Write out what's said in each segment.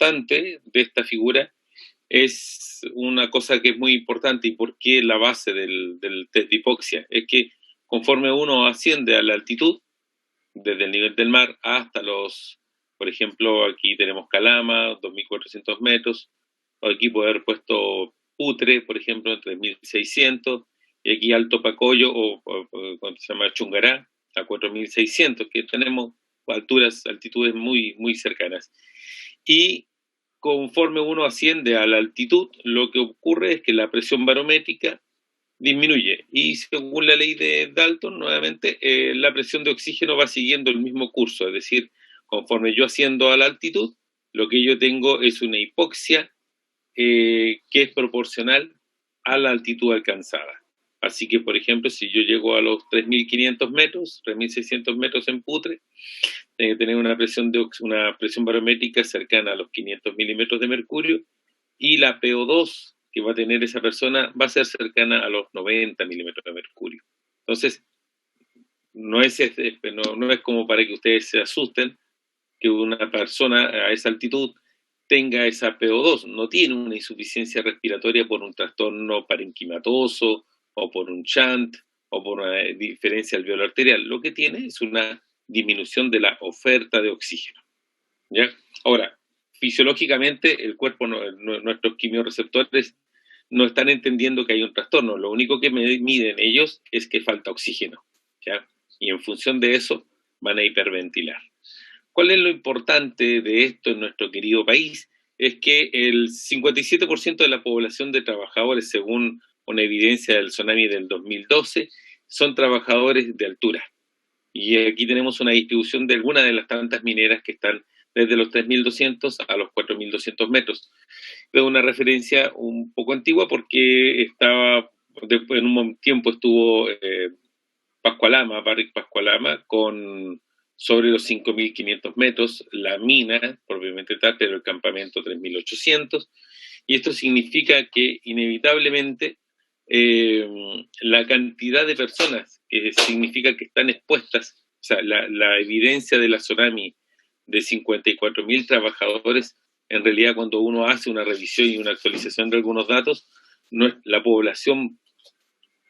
importante de esta figura es una cosa que es muy importante y por qué la base del test de hipoxia. Es que conforme uno asciende a la altitud, desde el nivel del mar hasta por ejemplo, aquí tenemos Calama, 2.400 metros, o aquí puede haber puesto Putre, por ejemplo, en 3.600, y aquí Alto Pacoyo, o se llama Chungará, a 4.600, que tenemos altitudes muy, muy cercanas. Y conforme uno asciende a la altitud, lo que ocurre es que la presión barométrica disminuye. Y según la ley de Dalton, nuevamente, la presión de oxígeno va siguiendo el mismo curso. Es decir, conforme yo asciendo a la altitud, lo que yo tengo es una hipoxia que es proporcional a la altitud alcanzada. Así que, por ejemplo, si yo llego a los 3.500 metros, 3.600 metros en Putre, tengo que tener una presión barométrica cercana a los 500 milímetros de mercurio, y la PO2 que va a tener esa persona va a ser cercana a los 90 milímetros de mercurio. Entonces, no es como para que ustedes se asusten que una persona a esa altitud tenga esa PO2, no tiene una insuficiencia respiratoria por un trastorno parenquimatoso o por un shunt o por una diferencia alveolar arterial. Lo que tiene es una disminución de la oferta de oxígeno. ¿Ya? Ahora, fisiológicamente el cuerpo, nuestros quimiorreceptores no están entendiendo que hay un trastorno. Lo único que miden ellos es que falta oxígeno, ¿ya? Y en función de eso van a hiperventilar. ¿Cuál es lo importante de esto en nuestro querido país? Es que el 57% de la población de trabajadores, según una evidencia del Tsunami del 2012, son trabajadores de altura. Y aquí tenemos una distribución de algunas de las tantas mineras que están desde los 3.200 a los 4.200 metros. Es una referencia un poco antigua porque en un tiempo estuvo Barrick Pascualama, con sobre los 5.500 metros, la mina, propiamente tal, pero el campamento 3.800, y esto significa que inevitablemente la cantidad de personas que significa que están expuestas, o sea, la evidencia de la tsunami de 54.000 trabajadores, en realidad cuando uno hace una revisión y una actualización de algunos datos, la población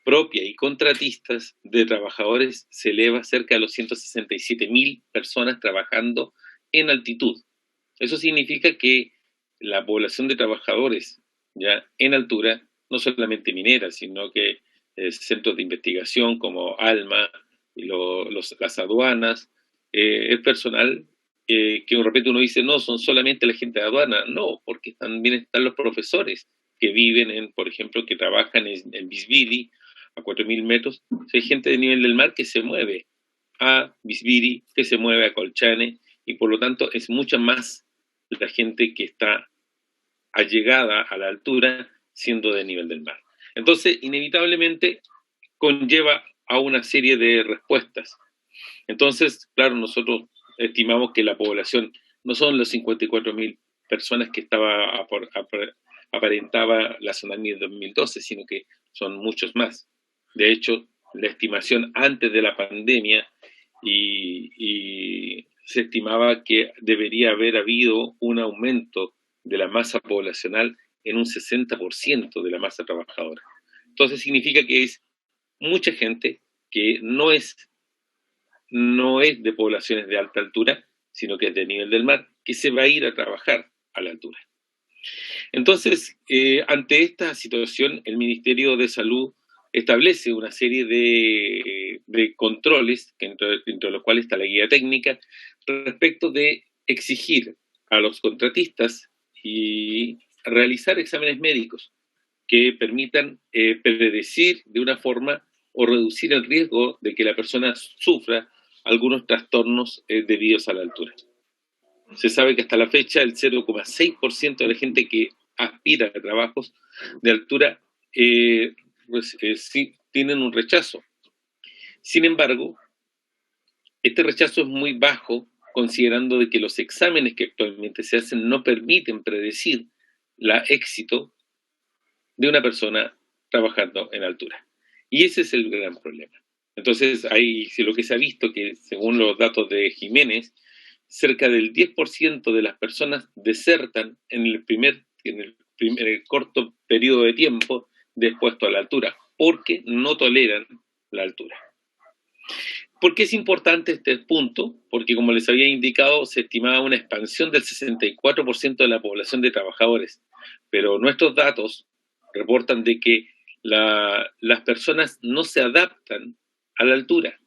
propia y contratistas de trabajadores se eleva cerca de los 167.000 personas trabajando en altitud. Eso significa que la población de trabajadores ya en altura, no solamente mineras, sino que centros de investigación como ALMA y las aduanas, el personal que de repente uno dice, no, son solamente la gente de aduana. No, porque también están los profesores que viven por ejemplo, que trabajan en Bisbiri, a 4.000 metros. Hay gente de nivel del mar que se mueve a Bisbiri, que se mueve a Colchane, y por lo tanto es mucha más la gente que está allegada a la altura siendo de nivel del mar. Entonces, inevitablemente conlleva a una serie de respuestas. Entonces, claro, nosotros estimamos que la población no son los 54.000 personas que aparentaba la tsunami de 2012, sino que son muchos más. De hecho, la estimación antes de la pandemia y se estimaba que debería haber habido un aumento de la masa poblacional en un 60% de la masa trabajadora. Entonces significa que es mucha gente que no es de poblaciones de alta altura, sino que es de nivel del mar, que se va a ir a trabajar a la altura. Entonces, ante esta situación, el Ministerio de Salud establece una serie de controles, dentro de los cuales está la guía técnica, respecto de exigir a los contratistas y realizar exámenes médicos que permitan predecir de una forma o reducir el riesgo de que la persona sufra algunos trastornos debidos a la altura. Se sabe que hasta la fecha el 0,6% de la gente que aspira a trabajos de altura sí tienen un rechazo. Sin embargo, este rechazo es muy bajo, considerando de que los exámenes que actualmente se hacen no permiten predecir el éxito de una persona trabajando en altura. Y ese es el gran problema. Entonces, lo que se ha visto, que según los datos de Jiménez, cerca del 10% de las personas desertan en el corto periodo de tiempo de expuesto a la altura, porque no toleran la altura. ¿Por qué es importante este punto? Porque, como les había indicado, se estimaba una expansión del 64% de la población de trabajadores, pero nuestros datos reportan de que las personas no se adaptan a la altura.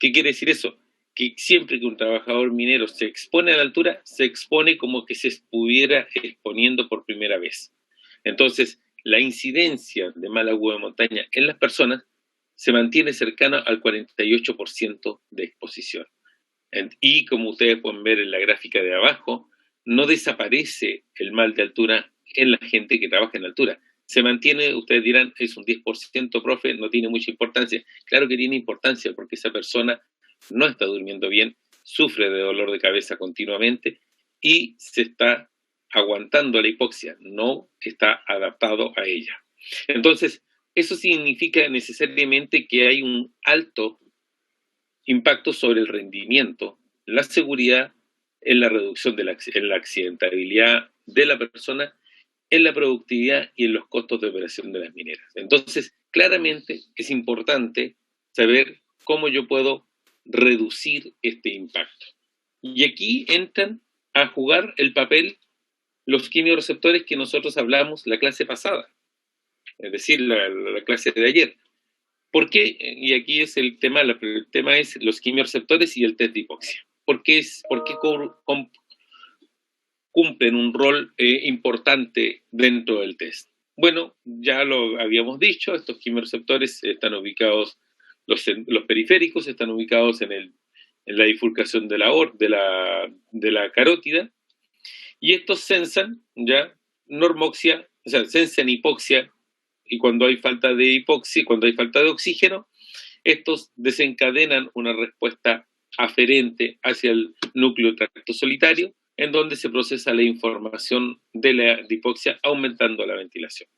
¿Qué quiere decir eso? Que siempre que un trabajador minero se expone a la altura, se expone como que se estuviera exponiendo por primera vez. Entonces, la incidencia de mal agua de montaña en las personas se mantiene cercana al 48% de exposición. Y como ustedes pueden ver en la gráfica de abajo, no desaparece el mal de altura en la gente que trabaja en altura. Se mantiene, ustedes dirán, es un 10%, profe, no tiene mucha importancia. Claro que tiene importancia porque esa persona no está durmiendo bien, sufre de dolor de cabeza continuamente y se está aguantando la hipoxia, no está adaptado a ella. Entonces, eso significa necesariamente que hay un alto impacto sobre el rendimiento, la seguridad, en la reducción de en la accidentabilidad de la persona, en la productividad y en los costos de operación de las mineras. Entonces, claramente es importante saber cómo yo puedo reducir este impacto. Y aquí entran a jugar el papel los quimiorreceptores que nosotros hablamos la clase pasada, es decir, la clase de ayer. ¿Por qué? Y aquí es el tema es los quimiorreceptores y el test de hipoxia. ¿Por qué cumplen un rol importante dentro del test? Bueno, ya lo habíamos dicho, estos quimiorreceptores están ubicados, los periféricos están ubicados en la bifurcación de la carótida, y estos sensan ya normoxia, o sea, sensan hipoxia, y cuando hay falta de hipoxia, cuando hay falta de oxígeno, estos desencadenan una respuesta aferente hacia el núcleo tracto solitario, en donde se procesa la información de la hipoxia aumentando la ventilación.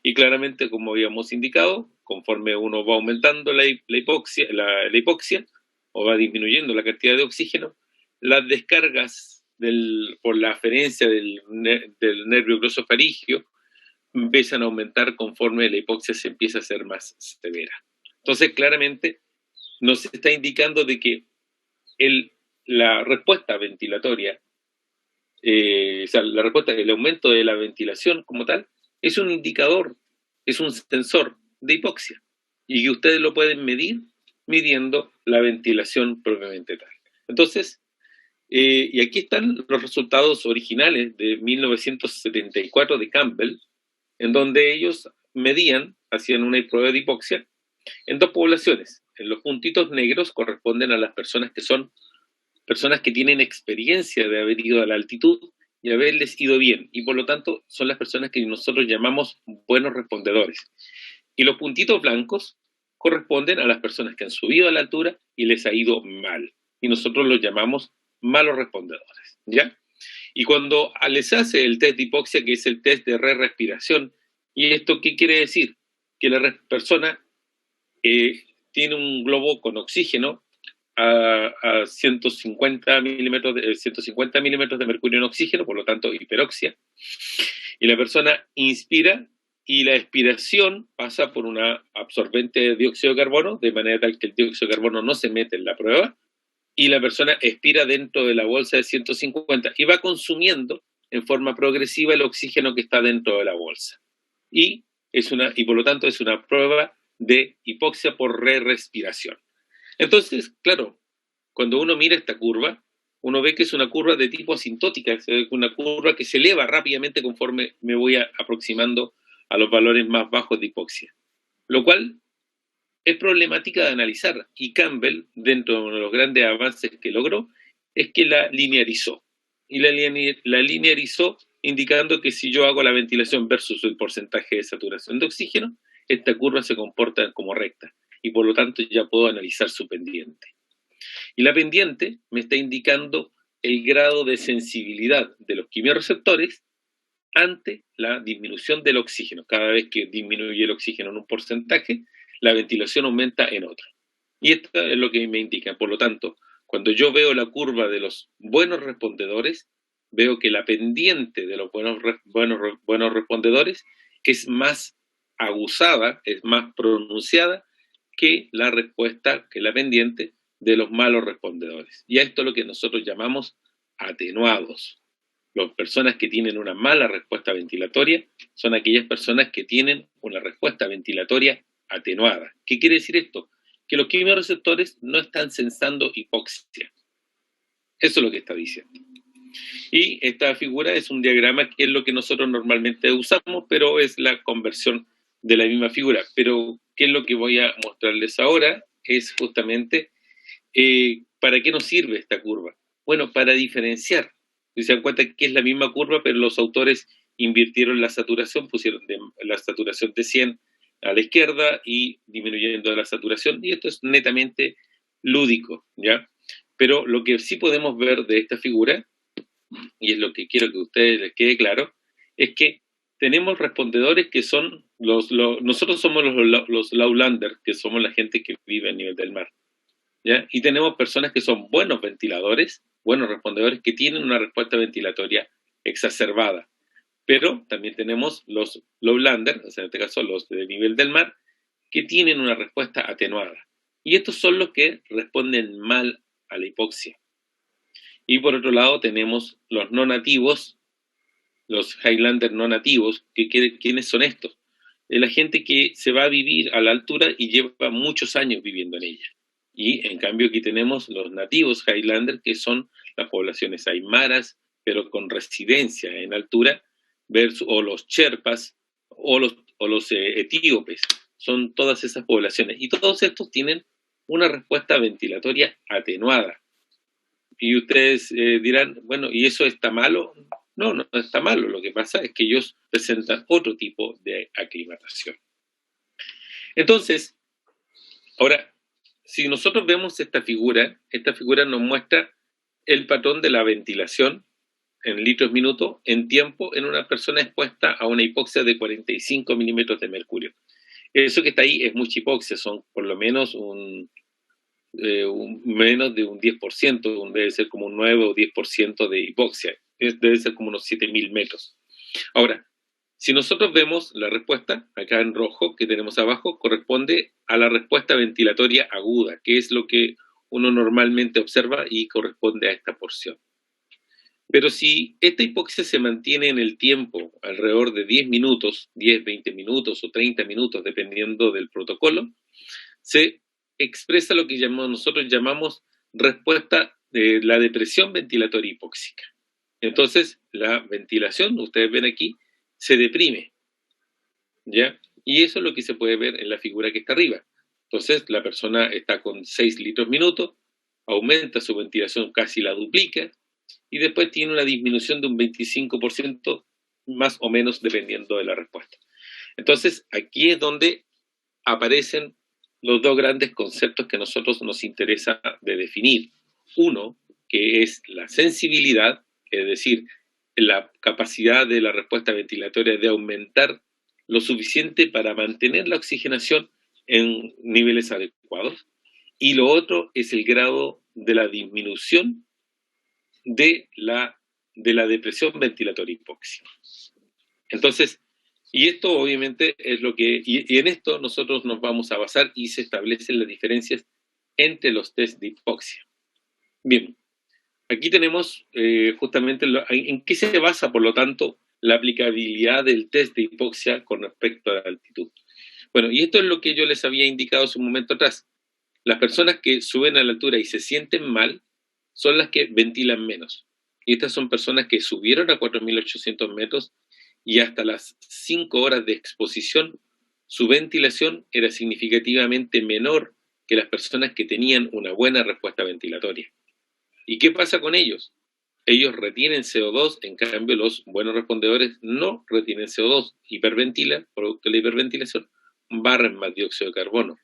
Y claramente, como habíamos indicado, conforme uno va aumentando la hipoxia o va disminuyendo la cantidad de oxígeno, las descargas por la aferencia del nervio glosofaríngeo empiezan a aumentar conforme la hipoxia se empieza a hacer más severa. Entonces, claramente, nos está indicando de que la respuesta ventilatoria, o sea, el aumento de la ventilación como tal, es un indicador, es un sensor de hipoxia, y que ustedes lo pueden medir midiendo la ventilación propiamente tal. Entonces, y aquí están los resultados originales de 1974 de Campbell, en donde ellos hacían una prueba de hipoxia en dos poblaciones. En los puntitos negros corresponden a las personas que tienen experiencia de haber ido a la altitud y haberles ido bien, y por lo tanto son las personas que nosotros llamamos buenos respondedores. Y los puntitos blancos corresponden a las personas que han subido a la altura y les ha ido mal, y nosotros los llamamos malos respondedores, ¿ya? Y cuando les hace el test de hipoxia, que es el test de re-respiración, ¿y esto qué quiere decir? Que la persona tiene un globo con oxígeno a 150 milímetros de mercurio en oxígeno, por lo tanto hiperoxia, y la persona inspira y la expiración pasa por una absorbente de dióxido de carbono, de manera tal que el dióxido de carbono no se mete en la prueba, y la persona expira dentro de la bolsa de 150 y va consumiendo en forma progresiva el oxígeno que está dentro de la bolsa. Y por lo tanto es una prueba de hipoxia por re-respiración. Entonces, claro, cuando uno mira esta curva, uno ve que es una curva de tipo asintótica, es una curva que se eleva rápidamente conforme me voy aproximando a los valores más bajos de hipoxia, lo cual es problemática de analizar, y Campbell, dentro de uno de los grandes avances que logró, es que la linearizó. Y la linearizó indicando que si yo hago la ventilación versus el porcentaje de saturación de oxígeno, esta curva se comporta como recta, y por lo tanto ya puedo analizar su pendiente. Y la pendiente me está indicando el grado de sensibilidad de los quimiorreceptores ante la disminución del oxígeno. Cada vez que disminuye el oxígeno en un porcentaje, la ventilación aumenta en otro. Y esto es lo que me indica. Por lo tanto, Cuando yo veo la curva de los buenos respondedores, veo que la pendiente de los buenos respondedores es más aguzada, es más pronunciada que la respuesta, que la pendiente de los malos respondedores. Y esto es lo que nosotros llamamos atenuados. Las personas que tienen una mala respuesta ventilatoria son aquellas personas que tienen una respuesta ventilatoria atenuada. ¿Qué quiere decir esto? Que los quimiorreceptores no están sensando hipoxia. Eso es lo que está diciendo. Y esta figura es un diagrama que es lo que nosotros normalmente usamos, pero es la conversión de la misma figura. Pero, ¿qué es lo que voy a mostrarles ahora? Es justamente, ¿para qué nos sirve esta curva? Bueno, para diferenciar. Si se dan cuenta que es la misma curva, pero los autores invirtieron la saturación, pusieron la saturación de 100 a la izquierda y disminuyendo la saturación, y esto es netamente lúdico, ¿ya? Pero lo que sí podemos ver de esta figura, y es lo que quiero que a ustedes les quede claro, es que tenemos respondedores que son nosotros somos los lowlanders, que somos la gente que vive a nivel del mar, ¿ya? Y tenemos personas que son buenos ventiladores, buenos respondedores, que tienen una respuesta ventilatoria exacerbada. Pero también tenemos los lowlanders, o sea, en este caso los de nivel del mar, que tienen una respuesta atenuada. Y estos son los que responden mal a la hipoxia. Y por otro lado tenemos los no nativos, los Highlander no nativos. ¿Quiénes son estos? La gente que se va a vivir a la altura y lleva muchos años viviendo en ella. Y en cambio aquí tenemos los nativos Highlander, que son las poblaciones aymaras, pero con residencia en altura, o los Sherpas, o los etíopes. Son todas esas poblaciones. Y todos estos tienen una respuesta ventilatoria atenuada. Y ustedes dirán, bueno, ¿y eso está malo? No, no está malo. Lo que pasa es que ellos presentan otro tipo de aclimatación. Entonces, ahora, si nosotros vemos esta figura nos muestra el patrón de la ventilación en litros minuto en tiempo en una persona expuesta a una hipoxia de 45 milímetros de mercurio. Eso que está ahí es mucha hipoxia, son por lo menos menos de un 10%, debe ser como un 9 o 10% de hipoxia, debe ser como unos 7.000 metros. Ahora, si nosotros vemos la respuesta, acá en rojo que tenemos abajo, corresponde a la respuesta ventilatoria aguda, que es lo que uno normalmente observa y corresponde a esta porción. Pero si esta hipoxia se mantiene en el tiempo alrededor de 10 minutos, 10, 20 minutos o 30 minutos, dependiendo del protocolo, se expresa lo que nosotros llamamos respuesta de la depresión ventilatoria hipóxica. Entonces, la ventilación, ustedes ven aquí, se deprime, ¿ya? Y eso es lo que se puede ver en la figura que está arriba. Entonces, la persona está con 6 litros minuto, aumenta su ventilación, casi la duplica, y después tiene una disminución de un 25% más o menos dependiendo de la respuesta. Entonces, aquí es donde aparecen los dos grandes conceptos que a nosotros nos interesa de definir. Uno, que es la sensibilidad, es decir, la capacidad de la respuesta ventilatoria de aumentar lo suficiente para mantener la oxigenación en niveles adecuados. Y lo otro es el grado de la disminución de la depresión ventilatoria hipóxica. Entonces, y esto obviamente es lo que, y en esto nosotros nos vamos a basar y se establecen las diferencias entre los test de hipoxia. Bien, aquí tenemos justamente en qué se basa, por lo tanto, la aplicabilidad del test de hipoxia con respecto a la altitud. Bueno, y esto es lo que yo les había indicado hace un momento atrás. Las personas que suben a la altura y se sienten mal son las que ventilan menos. Y estas son personas que subieron a 4.800 metros y hasta las 5 horas de exposición, su ventilación era significativamente menor que las personas que tenían una buena respuesta ventilatoria. ¿Y qué pasa con ellos? Ellos retienen CO2, en cambio los buenos respondedores no retienen CO2, hiperventilan, producto de la hiperventilación, barren más dióxido de carbono.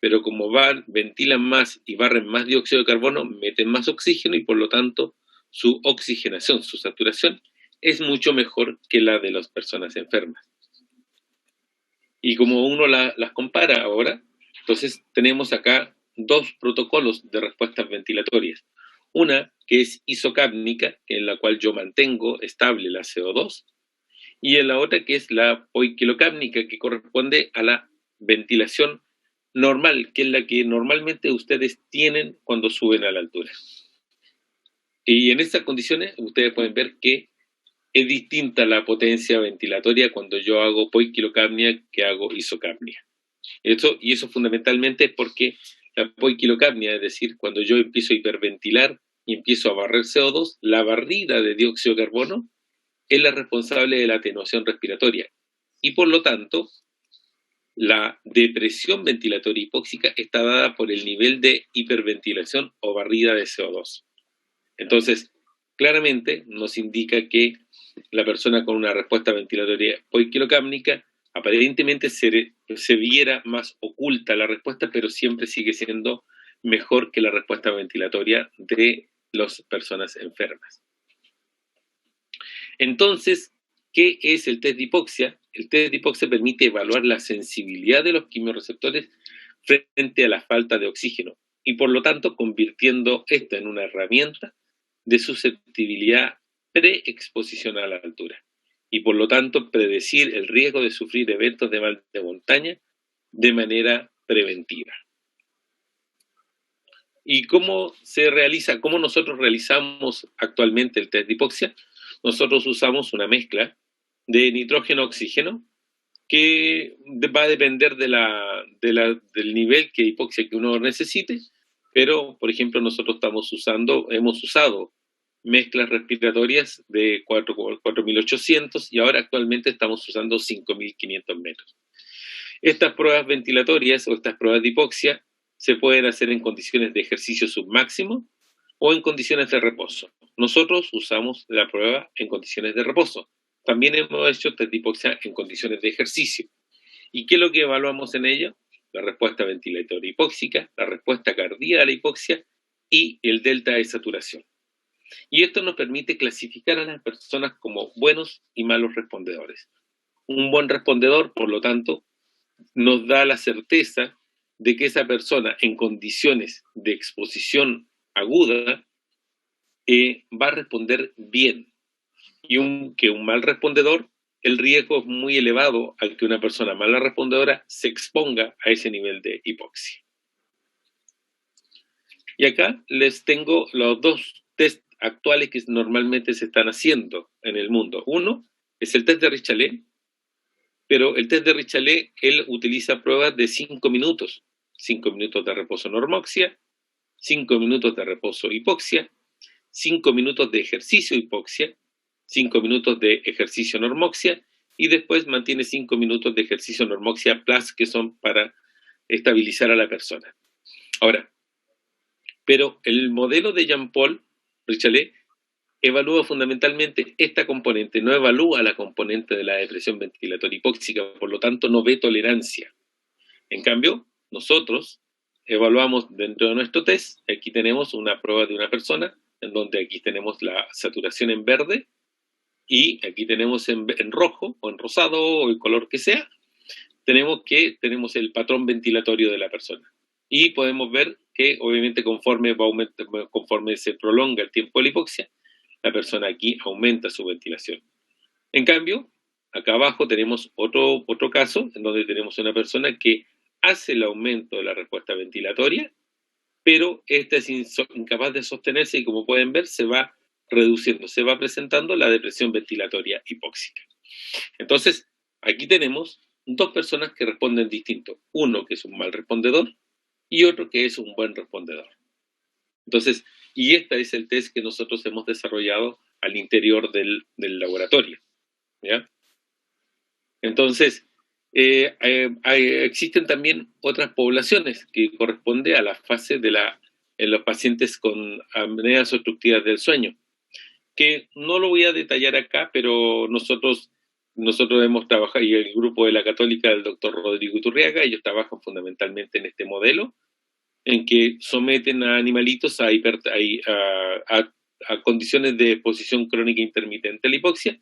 Pero como ventilan más y barren más dióxido de carbono, meten más oxígeno y por lo tanto su oxigenación, su saturación, es mucho mejor que la de las personas enfermas. Y como uno las compara ahora, entonces tenemos acá dos protocolos de respuestas ventilatorias. Una que es isocápnica, en la cual yo mantengo estable la CO2, y en la otra que es la poikilocápnica, que corresponde a la ventilación normal, que es la que normalmente ustedes tienen cuando suben a la altura. Y en estas condiciones ustedes pueden ver que es distinta la potencia ventilatoria cuando yo hago poikilocapnia que hago isocapnia. Y eso fundamentalmente es porque la poikilocapnia, es decir, cuando yo empiezo a hiperventilar y empiezo a barrer CO2, la barrida de dióxido de carbono es la responsable de la atenuación respiratoria. Y por lo tanto, la depresión ventilatoria hipóxica está dada por el nivel de hiperventilación o barrida de CO2. Entonces, claramente nos indica que la persona con una respuesta ventilatoria poikilocápnica aparentemente se viera más oculta la respuesta, pero siempre sigue siendo mejor que la respuesta ventilatoria de las personas enfermas. Entonces, ¿qué es el test de hipoxia? El test de hipoxia permite evaluar la sensibilidad de los quimiorreceptores frente a la falta de oxígeno y por lo tanto convirtiendo esta en una herramienta de susceptibilidad preexposición a la altura y por lo tanto predecir el riesgo de sufrir eventos de mal de montaña de manera preventiva. ¿Y cómo se realiza? ¿Cómo nosotros realizamos actualmente el test de hipoxia? Nosotros usamos una mezcla de nitrógeno-oxígeno que va a depender del nivel de hipoxia que uno necesite, pero, por ejemplo, nosotros hemos usado mezclas respiratorias de 4.800 y ahora actualmente estamos usando 5.500 metros. Estas pruebas ventilatorias o estas pruebas de hipoxia se pueden hacer en condiciones de ejercicio submáximo o en condiciones de reposo. Nosotros usamos la prueba en condiciones de reposo. También hemos hecho test de hipoxia en condiciones de ejercicio. ¿Y qué es lo que evaluamos en ella? La respuesta ventilatoria hipóxica, la respuesta cardíaca a la hipoxia y el delta de saturación. Y esto nos permite clasificar a las personas como buenos y malos respondedores. Un buen respondedor, por lo tanto, nos da la certeza de que esa persona en condiciones de exposición aguda va a responder bien. Y que un mal respondedor, el riesgo es muy elevado al que una persona mala respondedora se exponga a ese nivel de hipoxia. Y acá les tengo los dos test actuales que normalmente se están haciendo en el mundo. Uno es el test de Richalet, pero el test de Richalet, él utiliza pruebas de 5 minutos. 5 minutos de reposo normoxia, 5 minutos de reposo hipoxia, 5 minutos de ejercicio hipoxia, 5 minutos de ejercicio normoxia y después mantiene 5 minutos de ejercicio normoxia plus que son para estabilizar a la persona. Ahora, pero el modelo de Jean-Paul Richalet evalúa fundamentalmente esta componente, no evalúa la componente de la depresión ventilatoria hipóxica, por lo tanto no ve tolerancia. En cambio, nosotros evaluamos dentro de nuestro test, aquí tenemos una prueba de una persona, en donde aquí tenemos la saturación en verde, y aquí tenemos en rojo, o en rosado, o el color que sea, tenemos el patrón ventilatorio de la persona. Y podemos ver que, obviamente, conforme se prolonga el tiempo de la hipoxia, la persona aquí aumenta su ventilación. En cambio, acá abajo tenemos otro caso, en donde tenemos una persona que hace el aumento de la respuesta ventilatoria, pero esta es incapaz de sostenerse y como pueden ver se va reduciendo, se va presentando la depresión ventilatoria hipóxica. Entonces, aquí tenemos dos personas que responden distinto. Uno que es un mal respondedor y otro que es un buen respondedor. Entonces, y este es el test que nosotros hemos desarrollado al interior del laboratorio, ¿ya? Entonces, existen también otras poblaciones que corresponden a la fase en los pacientes con apneas obstructivas del sueño, que no lo voy a detallar acá, pero nosotros hemos trabajado, y el grupo de la Católica del doctor Rodrigo Iturriaga, ellos trabajan fundamentalmente en este modelo, en que someten a animalitos a condiciones de exposición crónica intermitente a la hipoxia,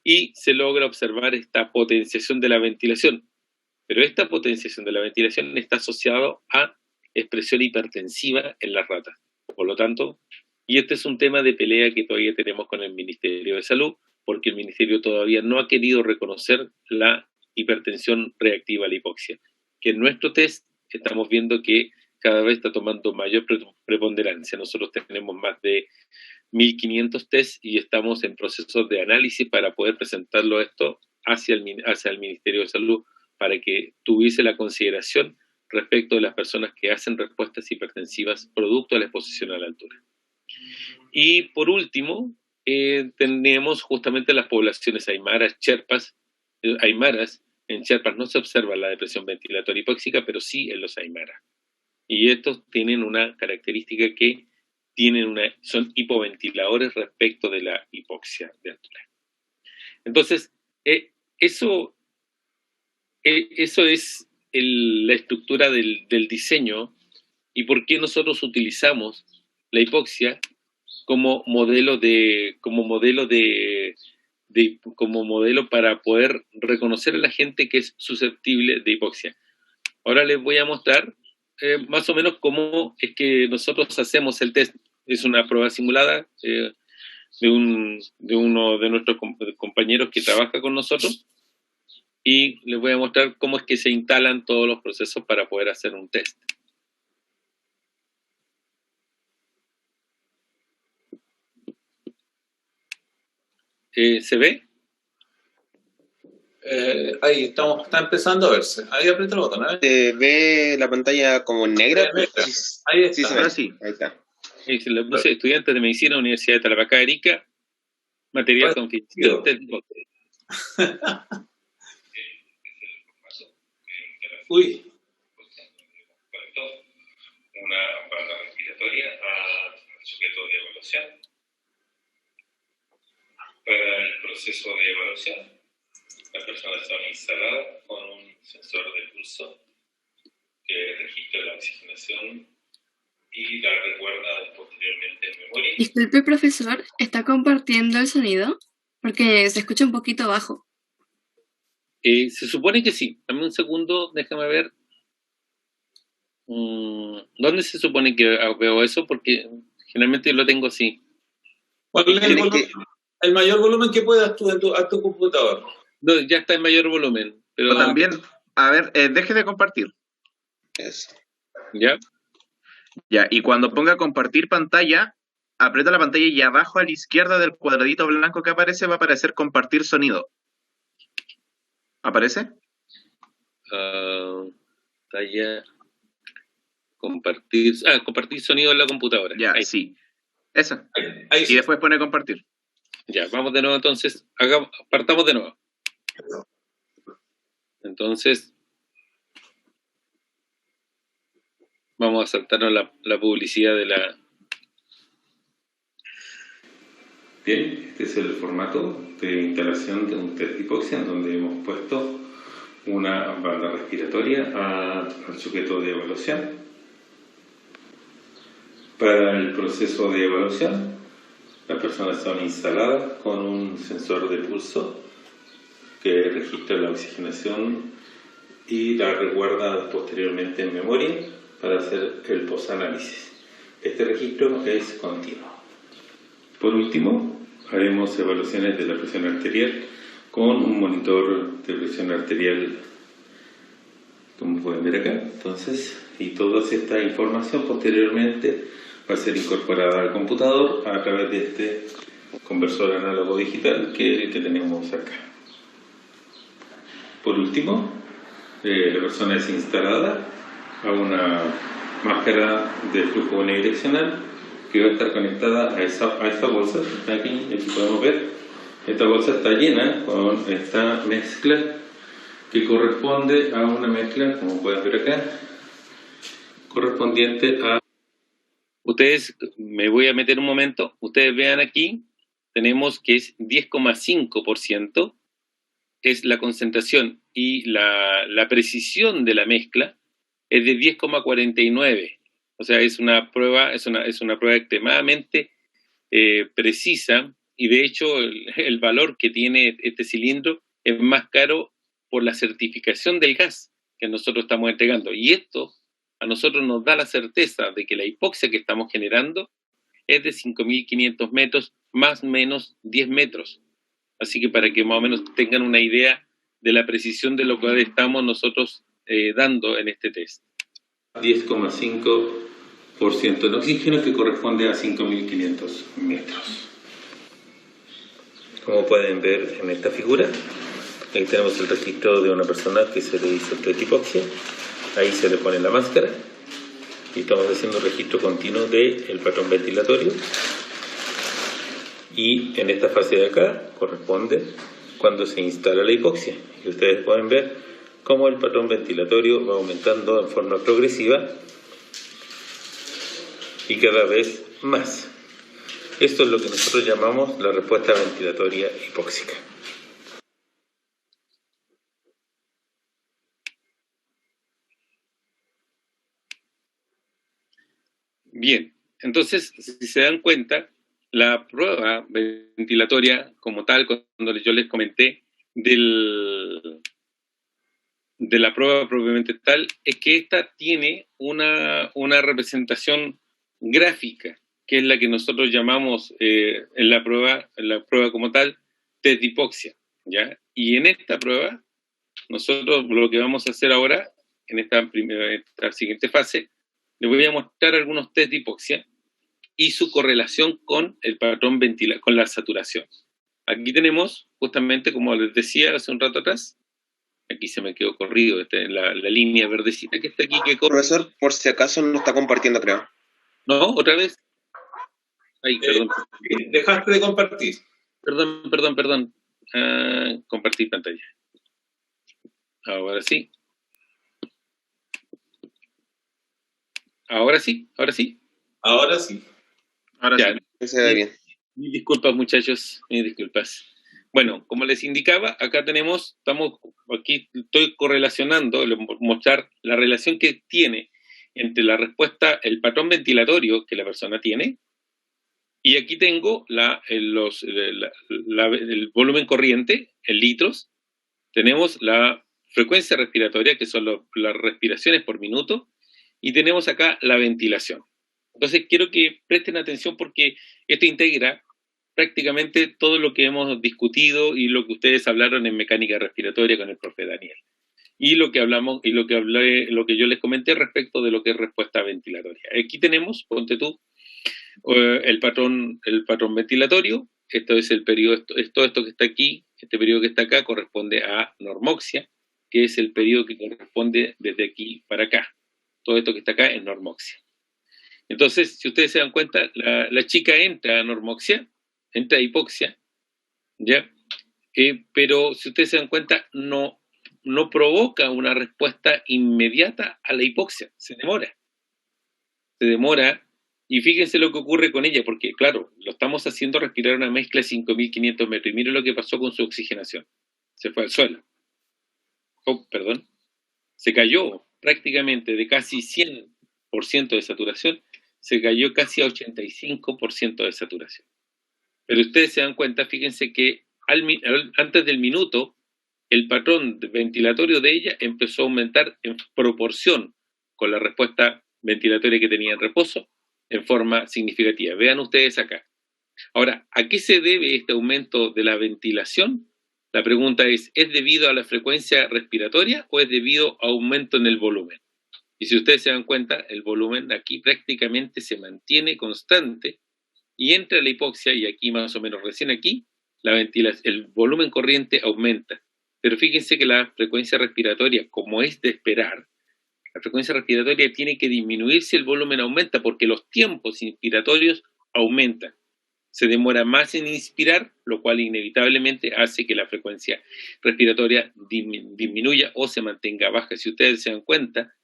y se logra observar esta potenciación de la ventilación. Pero esta potenciación de la ventilación está asociada a expresión hipertensiva en las ratas. Por lo tanto, y este es un tema de pelea que todavía tenemos con el Ministerio de Salud, porque el Ministerio todavía no ha querido reconocer la hipertensión reactiva a la hipoxia, que en nuestro test estamos viendo que cada vez está tomando mayor preponderancia. Nosotros tenemos más de 1.500 test y estamos en procesos de análisis para poder presentarlo esto hacia el Ministerio de Salud para que tuviese la consideración respecto de las personas que hacen respuestas hipertensivas producto de la exposición a la altura. Y por último, tenemos justamente las poblaciones aymaras, cherpas, aymaras. En cherpas no se observa la depresión ventilatoria hipóxica, pero sí en los aymaras. Y estos tienen una característica que son hipoventiladores respecto de la hipoxia de altura. Entonces, eso es la estructura del diseño y por qué nosotros utilizamos la hipoxia como modelo para poder reconocer a la gente que es susceptible de hipoxia. Ahora les voy a mostrar más o menos cómo es que nosotros hacemos el test. Es una prueba simulada de uno de nuestros compañeros que trabaja con nosotros, y les voy a mostrar cómo es que se instalan todos los procesos para poder hacer un test. ¿Se ve? Ahí estamos, está empezando a verse. Ahí aprieta el botón, ¿eh? ¿Se ve la pantalla como negra? Ahí está. Sí, ahora sí, ahí está. Ahí se le puse estudiantes de medicina, Universidad de Tarapacá, Arica, material confidencial. Uy. Una banda respiratoria al sujeto de evaluación. Para el proceso de evaluación, las personas son instaladas con un sensor de pulso que registra la oxigenación y la recuerda posteriormente en memoria. Disculpe, profesor, ¿está compartiendo el sonido? Porque se escucha un poquito bajo. Se supone que sí. Dame un segundo, déjame ver. ¿Dónde se supone que veo eso? Porque generalmente lo tengo así. ¿Cuál es el mayor volumen que puedas tú a tu computador? No, ya está en mayor volumen. Pero también, a ver, deje de compartir. Eso. ¿Ya? Ya, y cuando ponga compartir pantalla, aprieta la pantalla y abajo a la izquierda del cuadradito blanco que aparece va a aparecer compartir sonido. ¿Aparece? Pantalla. Compartir sonido en la computadora. Ya, ahí. Sí. Eso. Ahí y sí. después pone compartir. Ya, vamos de nuevo entonces. Partamos de nuevo. Entonces, vamos a saltarnos la publicidad de la... Bien, este es el formato de instalación de un test de hipoxia en donde hemos puesto una banda respiratoria al sujeto de evaluación. Para el proceso de evaluación, las personas son instaladas con un sensor de pulso que registra la oxigenación y la recuerda posteriormente en memoria para hacer el posanálisis. Este registro es continuo. Por último, haremos evaluaciones de la presión arterial con un monitor de presión arterial, como pueden ver acá. Entonces, y toda esta información posteriormente va a ser incorporada al computador a través de este conversor análogo digital que tenemos acá. Por último, la persona es instalada a una máscara de flujo unidireccional que va a estar conectada a esta bolsa que está aquí podemos ver. Esta bolsa está llena con esta mezcla que corresponde a una mezcla, como pueden ver acá, correspondiente a... Ustedes, me voy a meter un momento, ustedes vean aquí, tenemos que es 10,5%, es la concentración, y la precisión de la mezcla es de 10,49. O sea, es una prueba extremadamente precisa, y de hecho el valor que tiene este cilindro es más caro por la certificación del gas que nosotros estamos entregando. Y esto a nosotros nos da la certeza de que la hipoxia que estamos generando es de 5.500 metros, más o menos 10 metros. Así que para que más o menos tengan una idea de la precisión de lo que estamos nosotros dando en este test. 10,5% del oxígeno, que corresponde a 5.500 metros. Como pueden ver en esta figura, ahí tenemos el registro de una persona que se le hizo el test de hipoxia. Ahí se le pone la máscara y estamos haciendo registro continuo del patrón ventilatorio. Y en esta fase de acá corresponde cuando se instala la hipoxia. Y ustedes pueden ver cómo el patrón ventilatorio va aumentando en forma progresiva y cada vez más. Esto es lo que nosotros llamamos la respuesta ventilatoria hipóxica. Bien, entonces, si se dan cuenta, la prueba ventilatoria como tal, cuando yo les comenté de la prueba propiamente tal, es que esta tiene una representación gráfica, que es la que nosotros llamamos en la prueba como tal, test de hipoxia, ¿ya? Y en esta prueba, nosotros lo que vamos a hacer ahora, en esta siguiente fase, les voy a mostrar algunos test de hipoxia y su correlación con el patrón con la saturación. Aquí tenemos, justamente como les decía hace un rato atrás, aquí se me quedó corrido la línea verdecita que está aquí. Que corre. Profesor, por si acaso no está compartiendo, creo. ¿No? ¿Otra vez? Ay, perdón. Dejaste de compartir. Perdón. Compartir pantalla. Ahora sí. Ahora sí. Ahora sí. Ahora Ya. sí. Se ve bien. Mis disculpas, muchachos, mis disculpas. Bueno, como les indicaba, acá aquí estoy correlacionando, mostrar la relación que tiene entre la respuesta, el patrón ventilatorio que la persona tiene, y aquí tengo el volumen corriente en litros, tenemos la frecuencia respiratoria, que son las respiraciones por minuto, y tenemos acá la ventilación. Entonces quiero que presten atención porque esto integra prácticamente todo lo que hemos discutido y lo que ustedes hablaron en mecánica respiratoria con el profe Daniel. Y lo que hablamos, y lo que yo les comenté respecto de lo que es respuesta ventilatoria. Aquí tenemos, ponte tú, el patrón ventilatorio. Esto es el periodo, todo esto que está aquí, este periodo que está acá corresponde a normoxia, que es el periodo que corresponde desde aquí para acá. Todo esto que está acá es normoxia. Entonces, si ustedes se dan cuenta, la chica entra a normoxia, entra a hipoxia, ¿ya? Pero si ustedes se dan cuenta, no provoca una respuesta inmediata a la hipoxia, se demora, y fíjense lo que ocurre con ella, porque claro, lo estamos haciendo respirar una mezcla de 5.500 metros, y miren lo que pasó con su oxigenación, se fue al suelo, se cayó prácticamente de casi 100% de saturación, se cayó casi a 85% de saturación. Pero ustedes se dan cuenta, fíjense que antes del minuto, el patrón ventilatorio de ella empezó a aumentar en proporción con la respuesta ventilatoria que tenía en reposo, en forma significativa. Vean ustedes acá. Ahora, ¿a qué se debe este aumento de la ventilación? La pregunta ¿es debido a la frecuencia respiratoria o es debido a aumento en el volumen? Y si ustedes se dan cuenta, el volumen aquí prácticamente se mantiene constante y entra la hipoxia, y aquí más o menos recién aquí, el volumen corriente aumenta. Pero fíjense que la frecuencia respiratoria, como es de esperar, la frecuencia respiratoria tiene que disminuir si el volumen aumenta, porque los tiempos inspiratorios aumentan. Se demora más en inspirar, lo cual inevitablemente hace que la frecuencia respiratoria disminuya o se mantenga baja. Si ustedes se dan cuenta,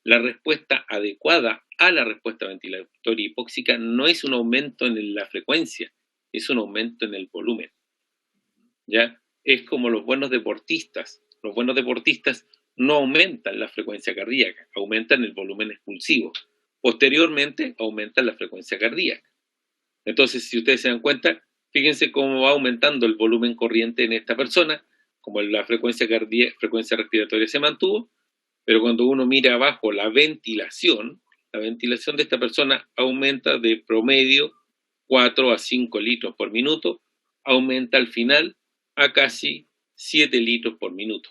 la respuesta adecuada a la respuesta ventilatoria hipóxica no es un aumento en la frecuencia, es un aumento en el volumen. ¿Ya? Es como los buenos deportistas. Los buenos deportistas no aumentan la frecuencia cardíaca, aumentan el volumen expulsivo. Posteriormente, aumentan la frecuencia cardíaca. Entonces, si ustedes se dan cuenta, fíjense cómo va aumentando el volumen corriente en esta persona, como la frecuencia respiratoria se mantuvo, Pero cuando uno mira abajo la ventilación de esta persona aumenta de promedio 4 a 5 litros por minuto, aumenta al final a casi 7 litros por minuto.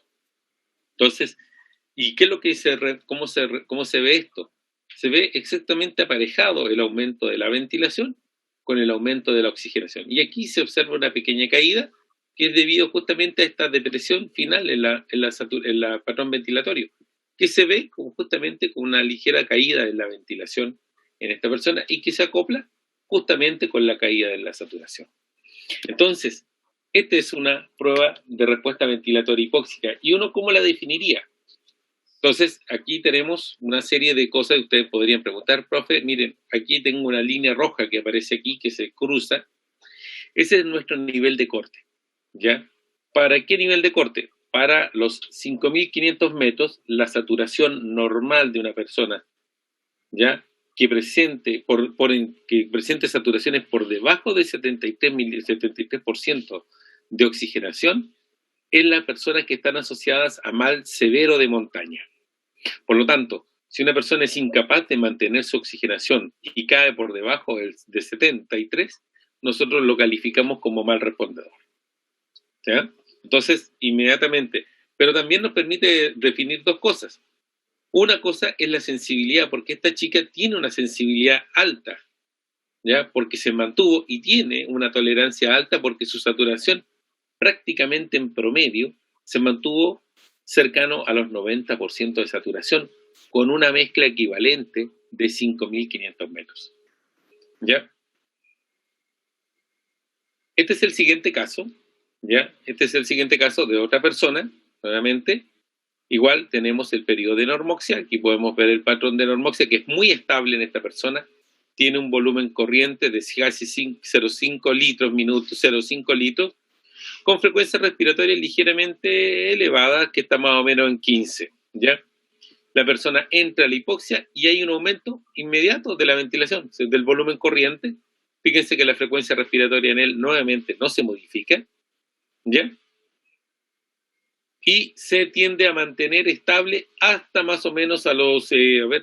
Entonces, ¿y qué es lo que cómo se ve esto? Se ve exactamente aparejado el aumento de la ventilación con el aumento de la oxigenación. Y aquí se observa una pequeña caída que es debido justamente a esta depresión final en la patrón ventilatorio, que se ve justamente con una ligera caída en la ventilación en esta persona y que se acopla justamente con la caída de la saturación. Entonces, esta es una prueba de respuesta ventilatoria hipóxica. ¿Y uno cómo la definiría? Entonces, aquí tenemos una serie de cosas que ustedes podrían preguntar, profe, miren, aquí tengo una línea roja que aparece aquí, que se cruza. Ese es nuestro nivel de corte, ¿ya? ¿Para qué nivel de corte? Para los 5.500 metros, la saturación normal de una persona, ¿ya? Que presente saturaciones por debajo del 73% de oxigenación en las personas que están asociadas a mal severo de montaña. Por lo tanto, si una persona es incapaz de mantener su oxigenación y cae por debajo de 73, nosotros lo calificamos como mal respondedor, ¿ya? Entonces, inmediatamente, pero también nos permite definir dos cosas. Una cosa es la sensibilidad, porque esta chica tiene una sensibilidad alta, ¿ya? Porque se mantuvo y tiene una tolerancia alta porque su saturación prácticamente en promedio se mantuvo cercano a los 90% de saturación, con una mezcla equivalente de 5.500 metros. ¿Ya? Este es el siguiente caso, ¿ya? Este es el siguiente caso de otra persona, nuevamente. Igual tenemos el periodo de normoxia, aquí podemos ver el patrón de normoxia, que es muy estable en esta persona, tiene un volumen corriente de casi 0,5 litros minuto, 0,5 litros, con frecuencia respiratoria ligeramente elevada, que está más o menos en 15, ¿ya? La persona entra a la hipoxia y hay un aumento inmediato de la ventilación, del volumen corriente. Fíjense que la frecuencia respiratoria en él nuevamente no se modifica, ¿ya? Y se tiende a mantener estable hasta más o menos a los,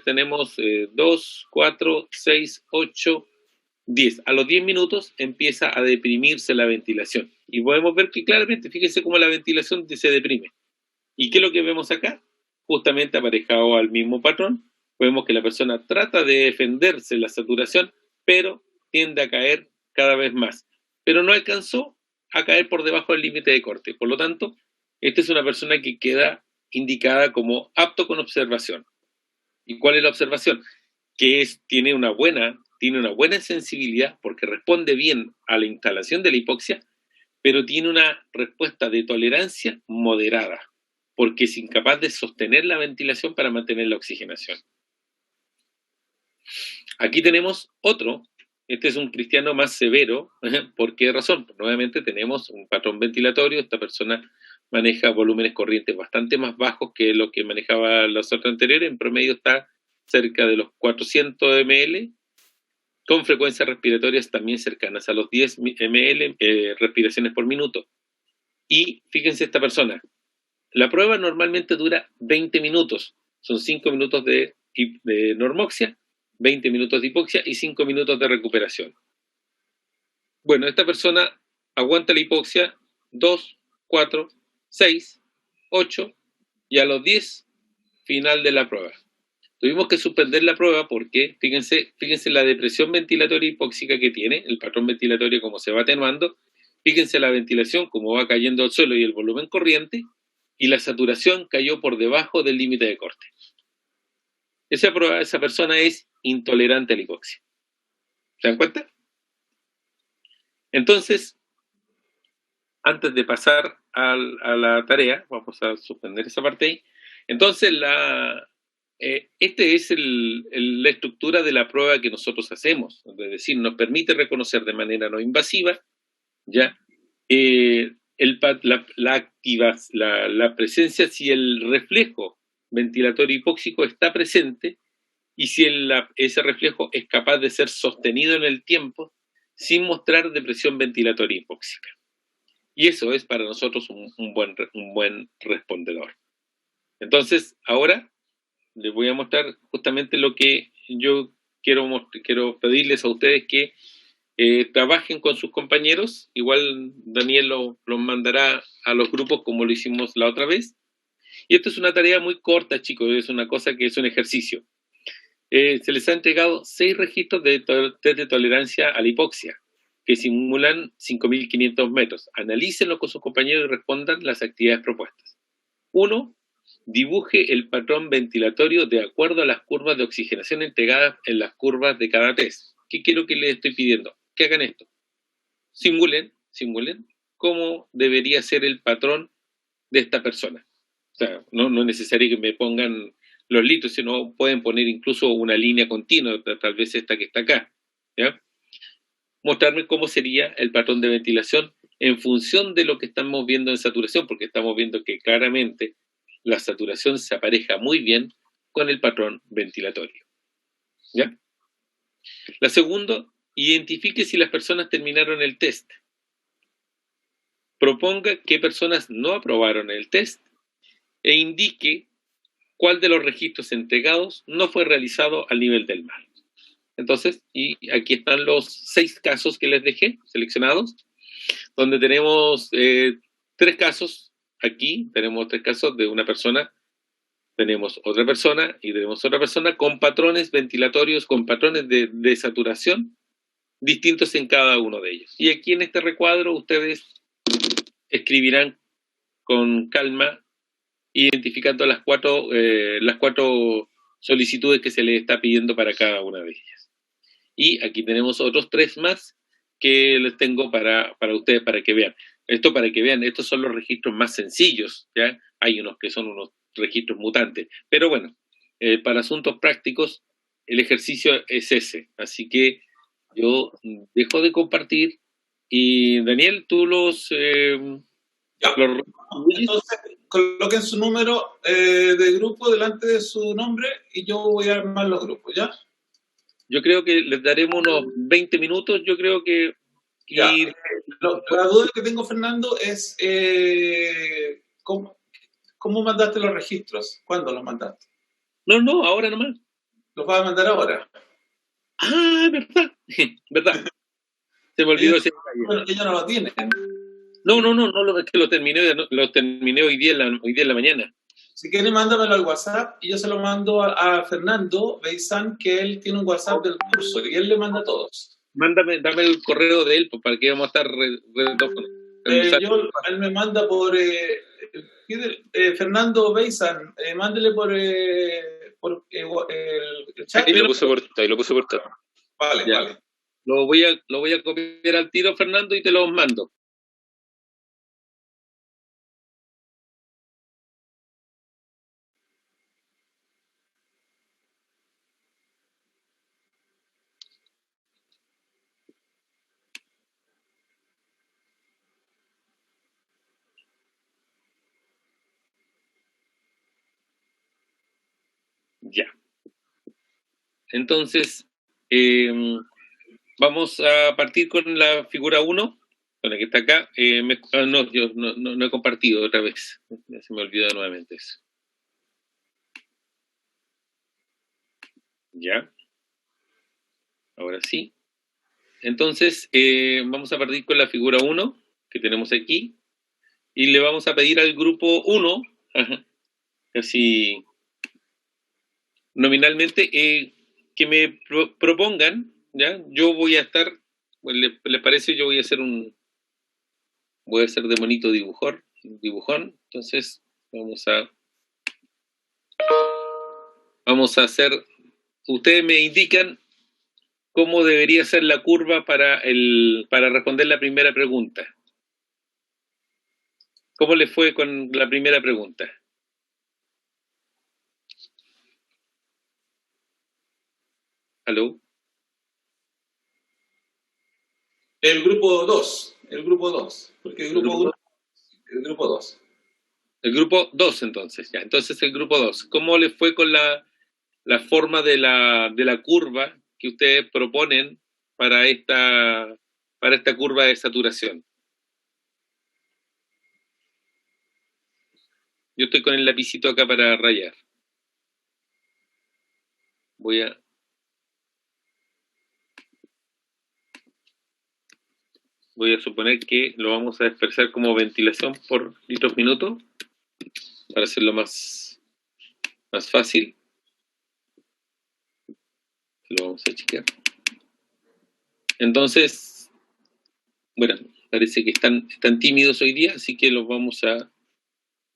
tenemos 2, 4, 6, 8, 10. A los 10 minutos empieza a deprimirse la ventilación. Y podemos ver que claramente, fíjense cómo la ventilación se deprime. ¿Y qué es lo que vemos acá? Justamente aparejado al mismo patrón, vemos que la persona trata de defenderse la saturación, pero tiende a caer cada vez más. Pero no alcanzó a caer por debajo del límite de corte. Por lo tanto, esta es una persona que queda indicada como apto con observación. ¿Y cuál es la observación? Que tiene una buena sensibilidad porque responde bien a la instalación de la hipoxia, pero tiene una respuesta de tolerancia moderada, porque es incapaz de sostener la ventilación para mantener la oxigenación. Aquí tenemos otro, este es un cristiano más severo. ¿Por qué razón? Pues nuevamente tenemos un patrón ventilatorio, esta persona maneja volúmenes corrientes bastante más bajos que lo que manejaba los otros anteriores, en promedio está cerca de los 400 ml, con frecuencias respiratorias también cercanas a los 10 ml respiraciones por minuto. Y fíjense esta persona, la prueba normalmente dura 20 minutos, son 5 minutos de normoxia, 20 minutos de hipoxia y 5 minutos de recuperación. Bueno, esta persona aguanta la hipoxia 2, 4, 6, 8 y a los 10, final de la prueba. Tuvimos que suspender la prueba porque, fíjense la depresión ventilatoria hipóxica que tiene, el patrón ventilatorio como se va atenuando, fíjense la ventilación como va cayendo al suelo y el volumen corriente, y la saturación cayó por debajo del límite de corte. Esa persona es intolerante a la hipoxia. ¿Se dan cuenta? Entonces, antes de pasar a la tarea, vamos a suspender esa parte ahí. Entonces, esta es la estructura de la prueba que nosotros hacemos, es decir, nos permite reconocer de manera no invasiva, ¿ya? La presencia, si el reflejo ventilatorio hipóxico está presente y si ese reflejo es capaz de ser sostenido en el tiempo sin mostrar depresión ventilatoria hipóxica. Y eso es para nosotros un buen respondedor. Entonces, ahora les voy a mostrar justamente lo que yo quiero pedirles a ustedes que trabajen con sus compañeros. Igual Daniel los mandará a los grupos como lo hicimos la otra vez. Y esto es una tarea muy corta, chicos, es una cosa que es un ejercicio. Se les ha entregado 6 registros de test de tolerancia a la hipoxia, que simulan 5.500 metros. Analícenlo con sus compañeros y respondan las actividades propuestas. 1. Dibuje el patrón ventilatorio de acuerdo a las curvas de oxigenación entregadas en las curvas de cada test. ¿Qué quiero que les estoy pidiendo? Que hagan esto. Simulen cómo debería ser el patrón de esta persona. O sea, no es necesario que me pongan los litros, sino pueden poner incluso una línea continua, tal vez esta que está acá, ¿ya? Mostrarme cómo sería el patrón de ventilación en función de lo que estamos viendo en saturación, porque estamos viendo que claramente la saturación se apareja muy bien con el patrón ventilatorio, ¿ya? La segunda, identifique si las personas terminaron el test. Proponga qué personas no aprobaron el test e indique cuál de los registros entregados no fue realizado al nivel del mar. Entonces, y aquí están los 6 casos que les dejé seleccionados, donde tenemos 3 casos. Aquí tenemos 3 casos de una persona, tenemos otra persona y tenemos otra persona con patrones ventilatorios, con patrones de saturación distintos en cada uno de ellos. Y aquí en este recuadro ustedes escribirán con calma, identificando las 4 solicitudes que se les está pidiendo para cada una de ellas. Y aquí tenemos otros 3 más que les tengo para ustedes, para que vean. Esto para que vean, estos son los registros más sencillos, ¿ya? Hay unos que son unos registros mutantes. Pero bueno, para asuntos prácticos, el ejercicio es ese. Así que yo dejo de compartir y Daniel, tú entonces, coloquen su número de grupo delante de su nombre y yo voy a armar los grupos, ¿ya? Yo creo que les daremos unos 20 minutos, yo creo que... Ya. La duda que tengo, Fernando, es ¿cómo mandaste los registros? ¿Cuándo los mandaste? No, ahora nomás. ¿Los vas a mandar ahora? Ah, verdad, verdad. Se me olvidó ese detalle. Bueno, ellos no lo tienen. No, es que lo terminé hoy día en la mañana. Si quieres, mándamelo al WhatsApp y yo se lo mando a Fernando Beizán, que él tiene un WhatsApp del curso y él le manda a todos. Dame el correo de él, pues, para que vamos a estar... Él me manda por... Fernando Beizán, mándele por el chat. Ahí lo puso por chat. Vale, ya. Vale. Lo voy a copiar al tiro, Fernando, y te los mando. Ya. Entonces, vamos a partir con la figura 1, con la que está acá. Yo no he compartido otra vez. Ya se me olvidó nuevamente eso. Ya. Ahora sí. Entonces, vamos a partir con la figura 1, que tenemos aquí. Y le vamos a pedir al grupo 1, casi nominalmente, que me propongan, ¿ya? Yo voy a estar, ¿les parece? Yo voy a hacer de monito dibujón. Entonces, vamos a hacer, ustedes me indican cómo debería ser la curva para responder la primera pregunta. ¿Cómo les fue con la primera pregunta? ¿Aló? El grupo 2, porque el grupo 1, el grupo 2. El grupo 2, entonces, ya. Entonces el grupo 2. ¿Cómo les fue con la forma de la curva que ustedes proponen para esta curva de saturación? Yo estoy con el lapicito acá para rayar. voy a suponer que lo vamos a expresar como ventilación por litros minutos para hacerlo más fácil. Lo vamos a chequear. Entonces, bueno, parece que están tímidos hoy día, así que los vamos a...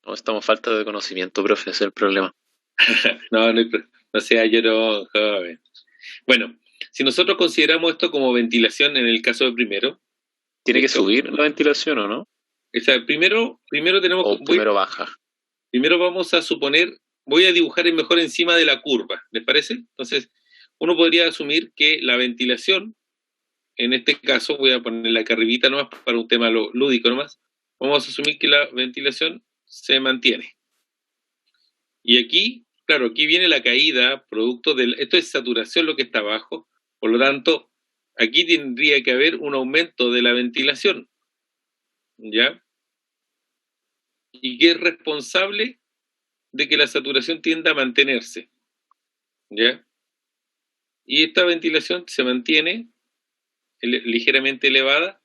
No, estamos falta de conocimiento, profe, ese es el problema. no sea llorón, joven. Bueno, si nosotros consideramos esto como ventilación en el caso de primero... ¿Tiene que subir la ventilación o no? O sea, primero tenemos... O primero baja. Primero vamos a suponer, voy a dibujar mejor encima de la curva, ¿les parece? Entonces, uno podría asumir que la ventilación, en este caso, voy a ponerla acá arribita nomás para un tema lúdico nomás, vamos a asumir que la ventilación se mantiene. Y aquí, claro, aquí viene la caída, producto del... Esto es saturación lo que está abajo, por lo tanto, aquí tendría que haber un aumento de la ventilación, ¿ya? Y que es responsable de que la saturación tienda a mantenerse, ¿ya? Y esta ventilación se mantiene ligeramente elevada,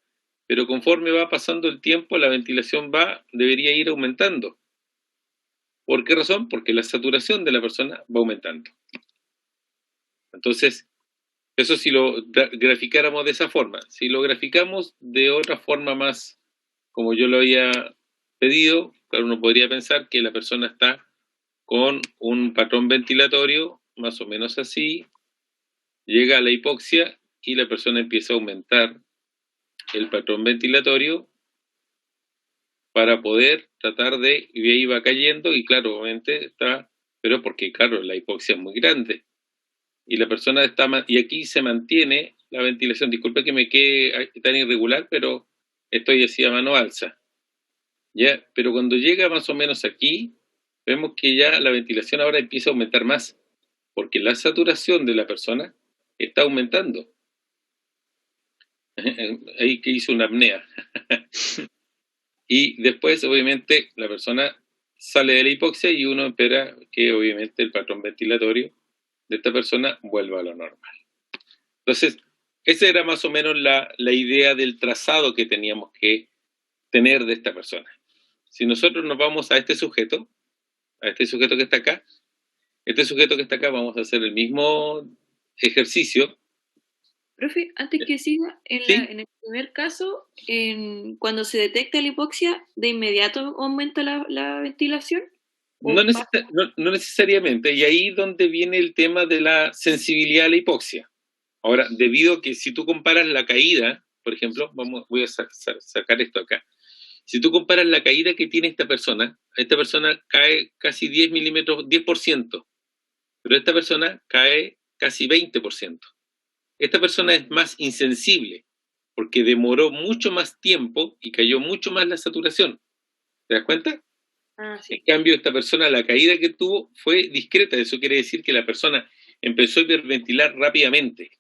pero conforme va pasando el tiempo, la ventilación debería ir aumentando. ¿Por qué razón? Porque la saturación de la persona va aumentando. Entonces, eso si lo graficáramos de esa forma. Si lo graficamos de otra forma más, como yo lo había pedido, claro, uno podría pensar que la persona está con un patrón ventilatorio, más o menos así, llega a la hipoxia y la persona empieza a aumentar el patrón ventilatorio para poder tratar de, y ahí va cayendo, y claro, obviamente está, pero porque claro, la hipoxia es muy grande, y la persona está, y aquí se mantiene la ventilación, disculpe que me quede tan irregular, pero estoy así a mano alza, ¿ya? Pero cuando llega más o menos aquí, vemos que ya la ventilación ahora empieza a aumentar más, porque la saturación de la persona está aumentando. Ahí que hizo una apnea. Y después, obviamente, la persona sale de la hipoxia y uno espera que, obviamente, el patrón ventilatorio de esta persona vuelva a lo normal. Entonces, esa era más o menos la idea del trazado que teníamos que tener de esta persona. Si nosotros nos vamos a este sujeto que está acá, vamos a hacer el mismo ejercicio. Profe, antes que siga, ¿Sí? En el primer caso, cuando se detecta la hipoxia, ¿de inmediato aumenta la ventilación? No necesariamente, y ahí es donde viene el tema de la sensibilidad a la hipoxia. Ahora, debido a que si tú comparas la caída, por ejemplo, voy a sacar esto acá. Si tú comparas la caída que tiene esta persona cae casi 10 milímetros, 10%, pero esta persona cae casi 20%. Esta persona es más insensible, porque demoró mucho más tiempo y cayó mucho más la saturación. ¿Te das cuenta? Sí. En cambio, esta persona, la caída que tuvo fue discreta. Eso quiere decir que la persona empezó a hiperventilar rápidamente.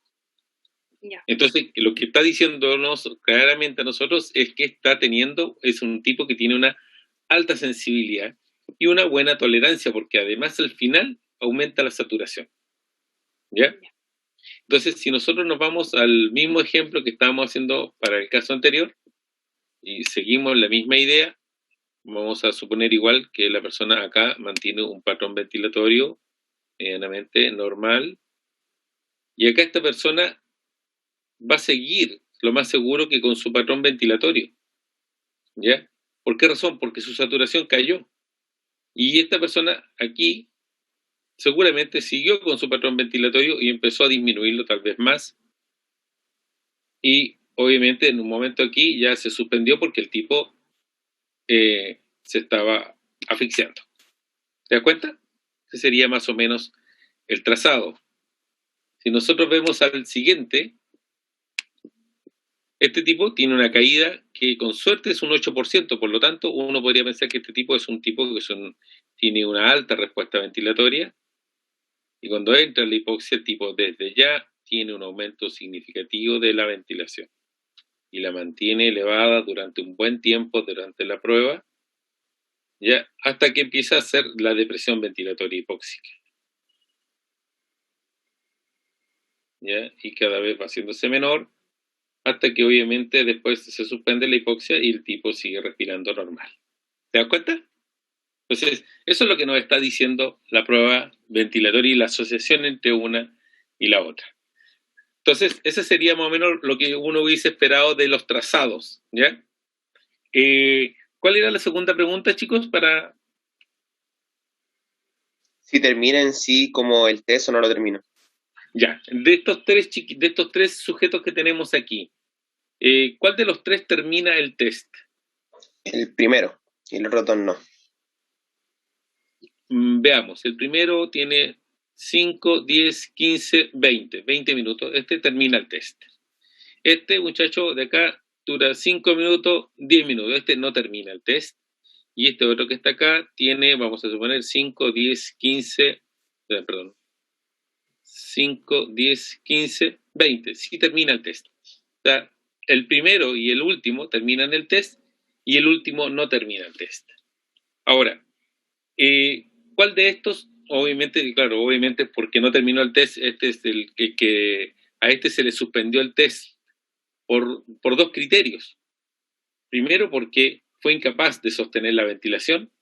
Ya. Entonces, lo que está diciéndonos claramente a nosotros es que es un tipo que tiene una alta sensibilidad y una buena tolerancia, porque además al final aumenta la saturación. ¿Ya? Entonces, si nosotros nos vamos al mismo ejemplo que estábamos haciendo para el caso anterior y seguimos la misma idea, vamos a suponer igual que la persona acá mantiene un patrón ventilatorio medianamente normal, y acá esta persona va a seguir lo más seguro que con su patrón ventilatorio. ¿Ya? ¿Por qué razón? Porque su saturación cayó. Y esta persona aquí seguramente siguió con su patrón ventilatorio y empezó a disminuirlo tal vez más. Y obviamente en un momento aquí ya se suspendió porque el tipo se estaba asfixiando. ¿Te das cuenta? Ese sería más o menos el trazado. Si nosotros vemos al siguiente, este tipo tiene una caída que con suerte es un 8%, por lo tanto uno podría pensar que este tipo es un tipo que tiene una alta respuesta ventilatoria, y cuando entra en la hipoxia el tipo desde ya tiene un aumento significativo de la ventilación y la mantiene elevada durante un buen tiempo durante la prueba, ya hasta que empieza a hacer la depresión ventilatoria hipóxica. ¿ya? Y cada vez va haciéndose menor, hasta que obviamente después se suspende la hipoxia y el tipo sigue respirando normal. ¿Te das cuenta? Entonces, eso es lo que nos está diciendo la prueba ventilatoria y la asociación entre una y la otra. Entonces, ese sería más o menos lo que uno hubiese esperado de los trazados, ¿ya? ¿Cuál era la segunda pregunta, chicos? Para... Si termina en sí como el test o no lo termina. Ya, de estos tres sujetos que tenemos aquí, ¿cuál de los tres termina el test? El primero, y el otro dos no. Veamos, el primero tiene 5, 10, 15, 20 minutos. Este termina el test. Este muchacho de acá dura 5 minutos, 10 minutos. Este no termina el test. Y este otro que está acá tiene, vamos a suponer, 5, 10, 15, perdón. 5, 10, 15, 20. Sí termina el test. O sea, el primero y el último terminan el test y el último no termina el test. Ahora, ¿cuál de estos? Obviamente, claro, obviamente porque no terminó el test, este es el que a este se le suspendió el test por dos criterios. Primero, porque fue incapaz de sostener la ventilación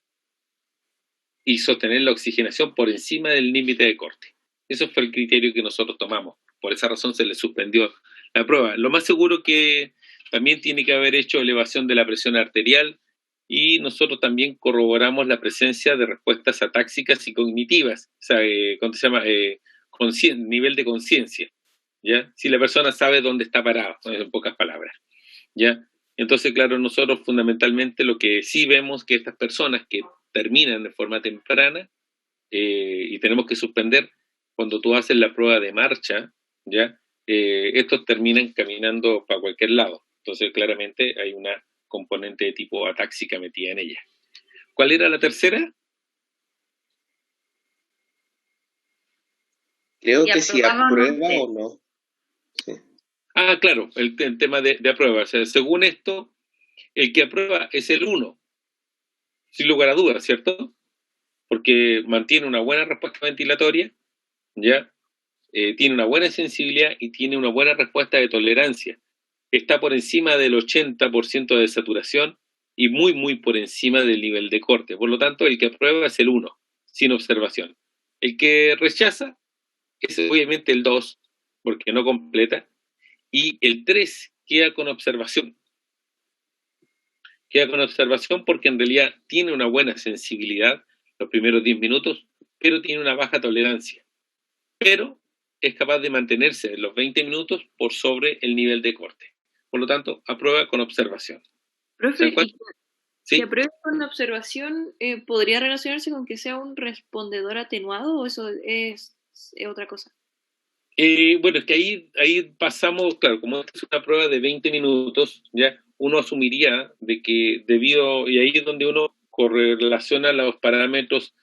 y sostener la oxigenación por encima del límite de corte. Eso fue el criterio que nosotros tomamos. Por esa razón se le suspendió la prueba. Lo más seguro que también tiene que haber hecho elevación de la presión arterial y nosotros también corroboramos la presencia de respuestas atáxicas y cognitivas. O sea, ¿cómo se llama? Nivel de conciencia. ¿Ya? Si la persona sabe dónde está parada, en pocas palabras. ¿Ya? Entonces, claro, nosotros fundamentalmente lo que sí vemos que estas personas que terminan de forma temprana y tenemos que suspender cuando tú haces la prueba de marcha, ¿ya? Estos terminan caminando para cualquier lado. Entonces, claramente hay una componente de tipo atáxica metida en ella. ¿Cuál era la tercera? Creo que si aprueba o no. Sí. Ah, claro, el tema de aprueba. O sea, según esto, el que aprueba es el 1, sin lugar a dudas, ¿cierto? Porque mantiene una buena respuesta ventilatoria, ¿ya? Tiene una buena sensibilidad y tiene una buena respuesta de tolerancia. Está por encima del 80% de saturación y muy, muy por encima del nivel de corte. Por lo tanto, el que aprueba es el 1, sin observación. El que rechaza es obviamente el 2, porque no completa, y el 3 queda con observación. Queda con observación porque en realidad tiene una buena sensibilidad los primeros 10 minutos, pero tiene una baja tolerancia. Pero es capaz de mantenerse en los 20 minutos por sobre el nivel de corte. Por lo tanto, aprueba con observación. Profe, ¿Sí? si aprueba con observación, ¿podría relacionarse con que sea un respondedor atenuado o eso es otra cosa? Bueno, es que ahí pasamos, claro, como esta es una prueba de 20 minutos, ya uno asumiría de que debido, y ahí es donde uno correlaciona los parámetros,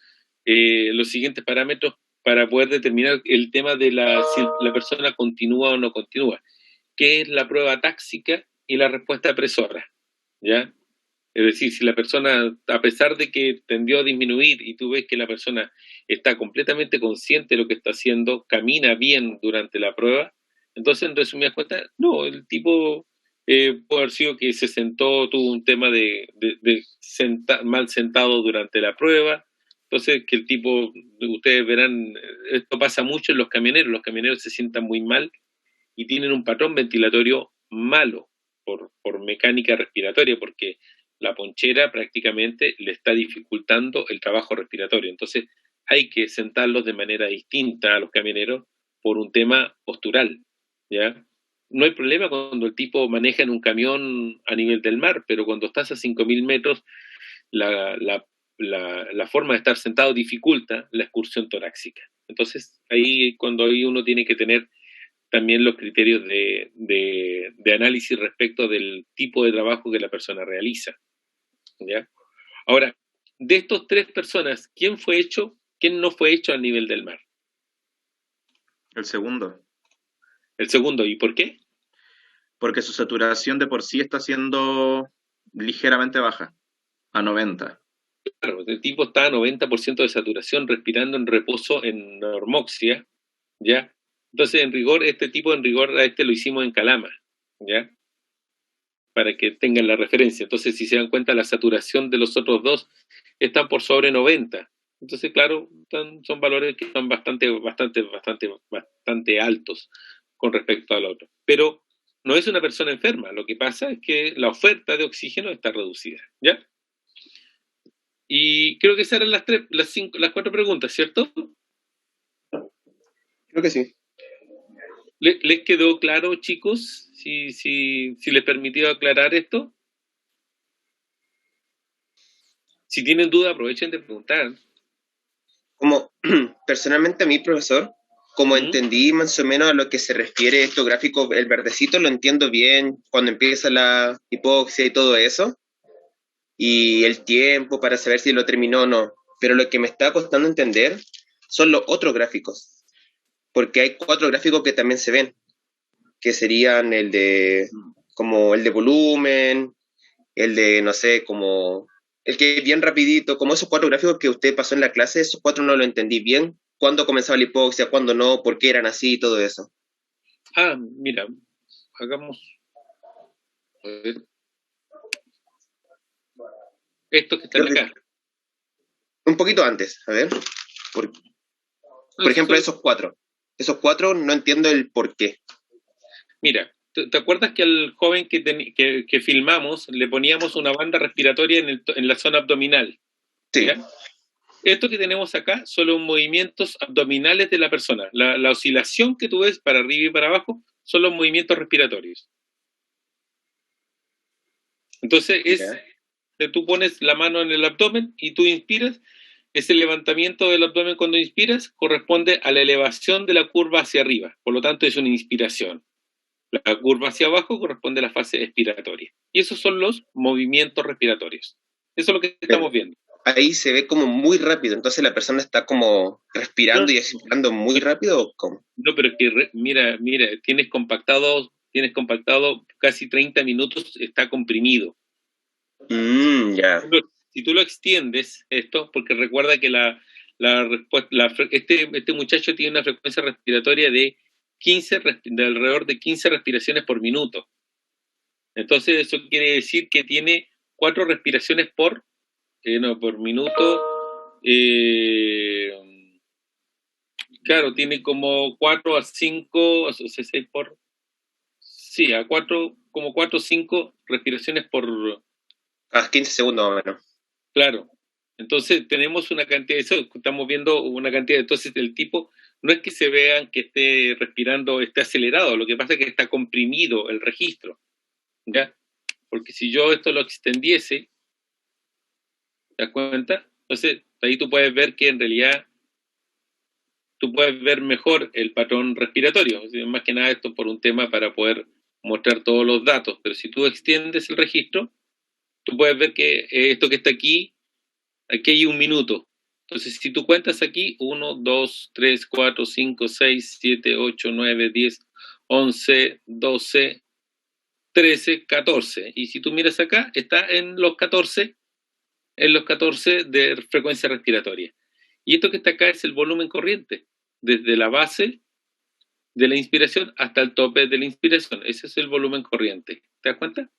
los siguientes parámetros para poder determinar el tema de si la persona continúa o no continúa, que es la prueba táxica y la respuesta presora, ¿ya? Es decir, si la persona, a pesar de que tendió a disminuir y tú ves que la persona está completamente consciente de lo que está haciendo, camina bien durante la prueba, entonces en resumidas cuentas, no, el tipo puede haber sido que se sentó, tuvo un tema de mal sentado durante la prueba, entonces que el tipo, ustedes verán, esto pasa mucho en los camioneros se sientan muy mal y tienen un patrón ventilatorio malo por mecánica respiratoria, porque la ponchera prácticamente le está dificultando el trabajo respiratorio. Entonces hay que sentarlos de manera distinta a los camioneros por un tema postural, ¿ya? No hay problema cuando el tipo maneja en un camión a nivel del mar, pero cuando estás a 5.000 metros, la forma de estar sentado dificulta la excursión torácica. Entonces ahí cuando uno tiene que tener también los criterios de análisis respecto del tipo de trabajo que la persona realiza, ¿ya? Ahora, de estos 3 personas, ¿quién no fue hecho al nivel del mar? El segundo. El segundo, ¿y por qué? Porque su saturación de por sí está siendo ligeramente baja, a 90. Claro, el tipo está a 90% de saturación, respirando en reposo en normoxia, ¿ya? Entonces, en rigor, a este lo hicimos en Calama, ¿ya? Para que tengan la referencia. Entonces, si se dan cuenta, la saturación de los otros dos están por sobre 90. Entonces, claro, son valores que están bastante altos con respecto al otro. Pero no es una persona enferma. Lo que pasa es que la oferta de oxígeno está reducida, ¿ya? Y creo que esas eran las 4 preguntas, ¿cierto? Creo que sí. ¿Les quedó claro, chicos? Si les permitió aclarar esto. Si tienen duda, aprovechen de preguntar. Como personalmente a mí, profesor, como entendí más o menos a lo que se refiere estos gráficos, el verdecito lo entiendo bien cuando empieza la hipoxia y todo eso, y el tiempo para saber si lo terminó o no, pero lo que me está costando entender son los otros gráficos, porque hay 4 gráficos que también se ven, que serían el de volumen, el de, no sé, como el que es bien rapidito, como esos 4 gráficos que usted pasó en la clase, esos 4 no lo entendí bien, cuándo comenzaba la hipoxia, cuándo no, por qué eran así y todo eso. Mira, hagamos a ver, estos que están acá. Un poquito antes, a ver. Por ejemplo, esos 4. Esos 4 no entiendo el por qué. Mira, ¿te acuerdas que al joven que filmamos le poníamos una banda respiratoria en la zona abdominal? Sí. ¿Ya? Esto que tenemos acá son los movimientos abdominales de la persona. La oscilación que tú ves para arriba y para abajo son los movimientos respiratorios. Entonces, tú pones la mano en el abdomen y tú inspiras. Ese levantamiento del abdomen cuando inspiras corresponde a la elevación de la curva hacia arriba. Por lo tanto, es una inspiración. La curva hacia abajo corresponde a la fase expiratoria. Y esos son los movimientos respiratorios. Eso es lo que estamos viendo. Ahí se ve como muy rápido, entonces la persona está como respirando y expirando muy rápido, ¿o cómo? No, pero es que mira, tienes compactado casi 30 minutos, está comprimido. Ya. Si tú lo extiendes esto, porque recuerda que este muchacho tiene una frecuencia respiratoria de alrededor de 15 respiraciones por minuto. Entonces eso quiere decir que tiene 4 respiraciones por minuto. Claro, tiene como 4 a 5, o sea, 6 por... Sí, a 4, como 4 o 5 respiraciones por... A 15 segundos más o menos. Claro. Entonces tenemos una cantidad, eso estamos viendo una cantidad, entonces el tipo, no es que se vean que esté respirando, esté acelerado, lo que pasa es que está comprimido el registro, ¿ya? Porque si yo esto lo extendiese, ¿te das cuenta? Entonces ahí tú puedes ver que en realidad tú puedes ver mejor el patrón respiratorio, o sea, más que nada esto por un tema para poder mostrar todos los datos, pero si tú extiendes el registro, tú puedes ver que esto que está aquí hay 1 minuto. Entonces, si tú cuentas aquí, 1, 2, 3, 4, 5, 6, 7, 8, 9, 10, 11, 12, 13, 14. Y si tú miras acá, está en los 14 de frecuencia respiratoria. Y esto que está acá es el volumen corriente, desde la base de la inspiración hasta el tope de la inspiración. Ese es el volumen corriente. ¿Te das cuenta?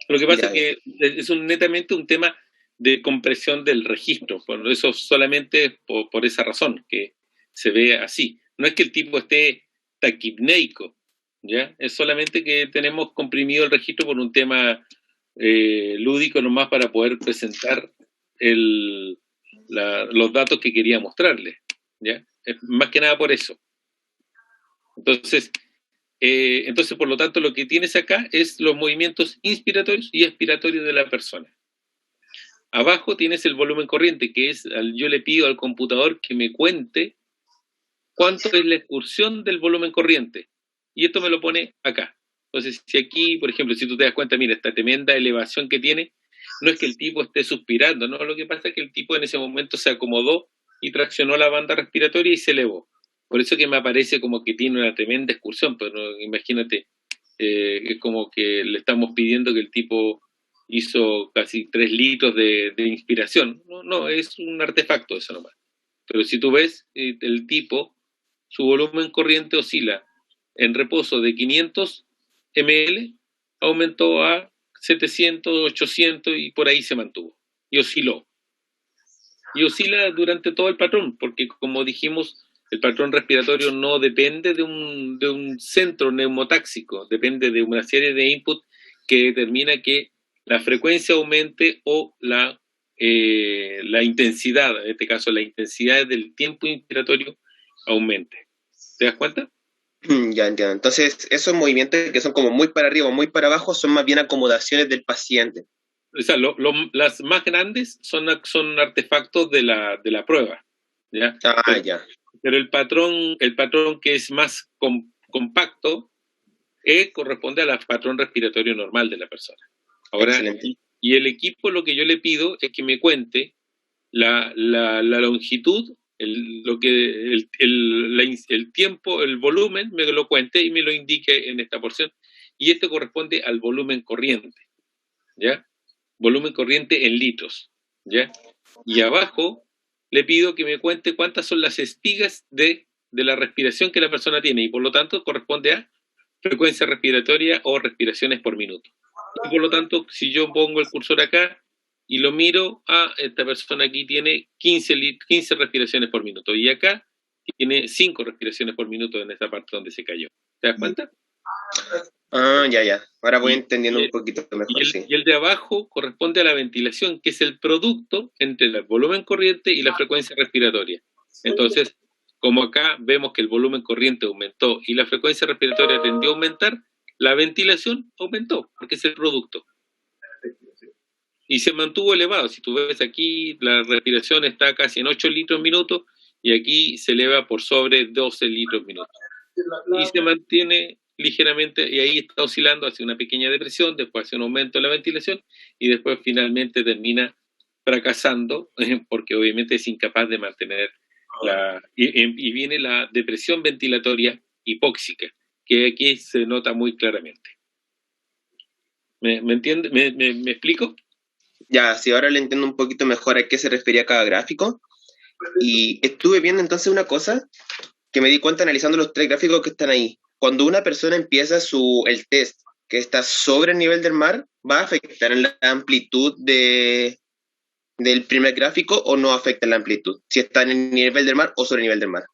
Lo que pasa es que es netamente un tema de compresión del registro. Bueno, eso solamente por esa razón, que se ve así. No es que el tipo esté taquipneico, ¿ya? Es solamente que tenemos comprimido el registro por un tema lúdico nomás para poder presentar los datos que quería mostrarles, ¿ya? Es más que nada por eso. Entonces, por lo tanto, lo que tienes acá es los movimientos inspiratorios y expiratorios de la persona. Abajo tienes el volumen corriente, que es, yo le pido al computador que me cuente cuánto es la excursión del volumen corriente. Y esto me lo pone acá. Entonces, si aquí, por ejemplo, si tú te das cuenta, mira, esta tremenda elevación que tiene, no es que el tipo esté suspirando, no, lo que pasa es que el tipo en ese momento se acomodó y traccionó la banda respiratoria y se elevó. Por eso que me aparece como que tiene una tremenda excursión, pero imagínate, es como que le estamos pidiendo que el tipo hizo casi 3 litros de inspiración. No, es un artefacto eso nomás. Pero si tú ves, el tipo su volumen corriente oscila en reposo de 500 ml, aumentó a 700, 800 y por ahí se mantuvo. Y osciló. Y oscila durante todo el patrón, porque como dijimos, el patrón respiratorio no depende de un centro neumotáxico, depende de una serie de inputs que determina que la frecuencia aumente o la intensidad, en este caso la intensidad del tiempo inspiratorio aumente. ¿Te das cuenta? Ya entiendo. Entonces, esos movimientos que son como muy para arriba o muy para abajo son más bien acomodaciones del paciente. O sea, las más grandes son artefactos de la prueba, ¿ya? Ya. Pero el patrón que es más compacto corresponde al patrón respiratorio normal de la persona. Ahora, Excelente. y el equipo lo que yo le pido es que me cuente la longitud, el tiempo, el volumen, me lo cuente y me lo indique en esta porción. Y esto corresponde al volumen corriente, ¿ya? Volumen corriente en litros, ¿ya? Y abajo le pido que me cuente cuántas son las espigas de la respiración que la persona tiene y por lo tanto corresponde a frecuencia respiratoria o respiraciones por minuto. Y por lo tanto, si yo pongo el cursor acá y lo miro, esta persona aquí tiene 15 respiraciones por minuto y acá tiene 5 respiraciones por minuto en esta parte donde se cayó. ¿Te das cuenta? Ya. Ahora voy entendiendo un poquito mejor, sí. Y el de abajo corresponde a la ventilación, que es el producto entre el volumen corriente y la frecuencia respiratoria. Entonces, como acá vemos que el volumen corriente aumentó y la frecuencia respiratoria tendió a aumentar, la ventilación aumentó, porque es el producto. Y se mantuvo elevado. Si tú ves aquí, la respiración está casi en 8 litros minuto y aquí se eleva por sobre 12 litros minuto. Y se mantiene ligeramente, y ahí está oscilando hacia una pequeña depresión, después hacia un aumento de la ventilación, y después finalmente termina fracasando, porque obviamente es incapaz de mantener y viene la depresión ventilatoria hipóxica, que aquí se nota muy claramente. ¿Me entiende? ¿Me explico? Ya, sí, ahora le entiendo un poquito mejor a qué se refería cada gráfico. Y estuve viendo entonces una cosa que me di cuenta analizando los 3 gráficos que están ahí. Cuando una persona empieza el test que está sobre el nivel del mar, ¿va a afectar en la amplitud del primer gráfico o no afecta en la amplitud? Si está en el nivel del mar o sobre el nivel del mar.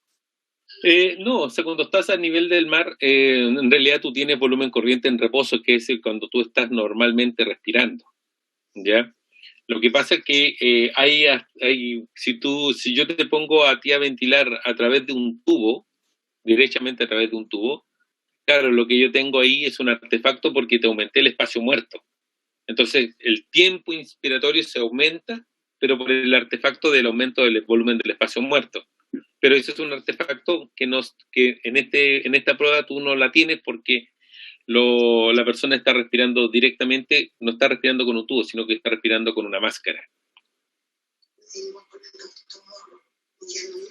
No, o sea, cuando estás a nivel del mar, en realidad tú tienes volumen corriente en reposo, que es cuando tú estás normalmente respirando, ¿ya? Lo que pasa es que si yo te pongo a ti a ventilar a través de un tubo, derechamente a través de un tubo, claro, lo que yo tengo ahí es un artefacto porque te aumenté el espacio muerto. Entonces, el tiempo inspiratorio se aumenta, pero por el artefacto del aumento del volumen del espacio muerto. Pero eso es un artefacto que en esta prueba tú no la tienes porque la persona está respirando directamente, no está respirando con un tubo, sino que está respirando con una máscara.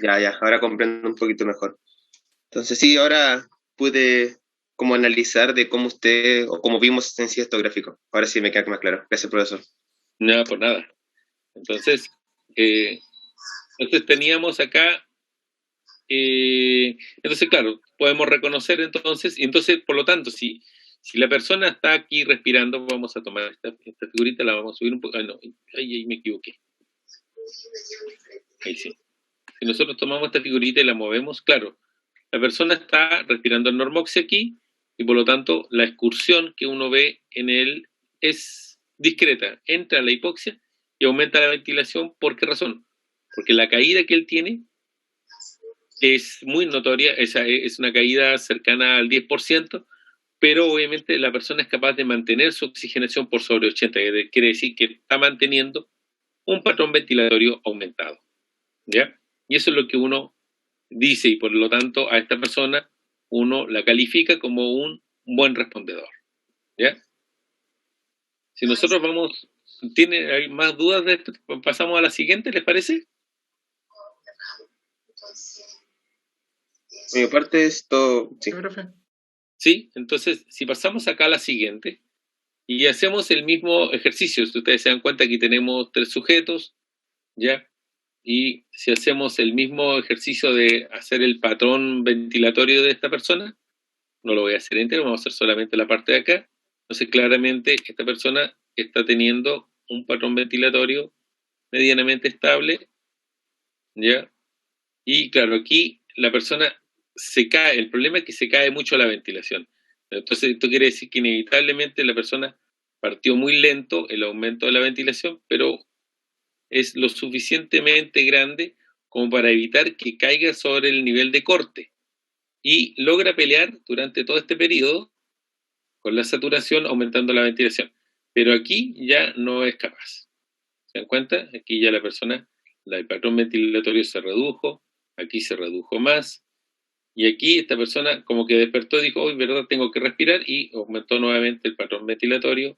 Ya, ahora comprendo un poquito mejor. Entonces sí, ahora pude como analizar de cómo usted, o cómo vimos en sí estos gráficos. Ahora sí me queda más claro. Gracias, profesor. Nada por nada. Entonces teníamos acá, entonces claro, podemos reconocer entonces, y entonces por lo tanto, si la persona está aquí respirando, vamos a tomar esta figurita, la vamos a subir un poco, no, ahí me equivoqué. Ahí sí. Si nosotros tomamos esta figurita y la movemos, claro, la persona está respirando el normoxia aquí, y por lo tanto la excursión que uno ve en él es discreta, entra a la hipoxia y aumenta la ventilación. ¿Por qué razón? Porque la caída que él tiene es muy notoria, es una caída cercana al 10%, pero obviamente la persona es capaz de mantener su oxigenación por sobre 80, quiere decir que está manteniendo un patrón ventilatorio aumentado, ¿ya? Y eso es lo que uno dice, y por lo tanto a esta persona uno la califica como un buen respondedor, ¿ya? Si nosotros ¿hay más dudas de esto? Pasamos a la siguiente, ¿les parece? Mi parte es todo. Sí, profe. Sí, entonces si pasamos acá a la siguiente y hacemos el mismo ejercicio, si ustedes se dan cuenta, aquí tenemos 3 sujetos, ¿ya? Y si hacemos el mismo ejercicio de hacer el patrón ventilatorio de esta persona, no lo voy a hacer entero, vamos a hacer solamente la parte de acá. Entonces, claramente, esta persona está teniendo un patrón ventilatorio medianamente estable, ¿ya? Y claro, aquí la persona se cae, el problema es que se cae mucho la ventilación. Entonces, esto quiere decir que inevitablemente la persona partió muy lento el aumento de la ventilación, pero es lo suficientemente grande como para evitar que caiga sobre el nivel de corte. Y logra pelear durante todo este periodo con la saturación aumentando la ventilación. Pero aquí ya no es capaz. ¿Se dan cuenta? Aquí ya la persona, el patrón ventilatorio se redujo, aquí se redujo más, y aquí esta persona como que despertó y dijo, hoy verdad tengo que respirar, y aumentó nuevamente el patrón ventilatorio,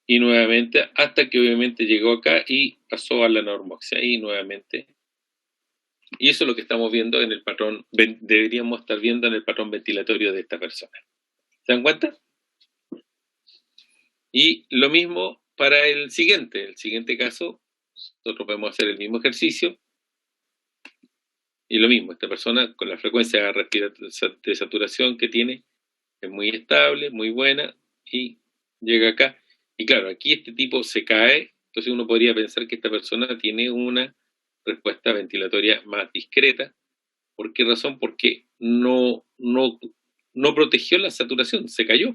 y nuevamente, hasta que obviamente llegó acá y pasó a la normoxia, y nuevamente. Y eso es lo que estamos viendo en el patrón, deberíamos estar viendo en el patrón ventilatorio de esta persona. ¿Se dan cuenta? Y lo mismo para el siguiente caso, nosotros podemos hacer el mismo ejercicio, y lo mismo, esta persona con la frecuencia de saturación que tiene es muy estable, muy buena, y llega acá. Y claro, aquí este tipo se cae, entonces uno podría pensar que esta persona tiene una respuesta ventilatoria más discreta. ¿Por qué razón? Porque no protegió la saturación, se cayó.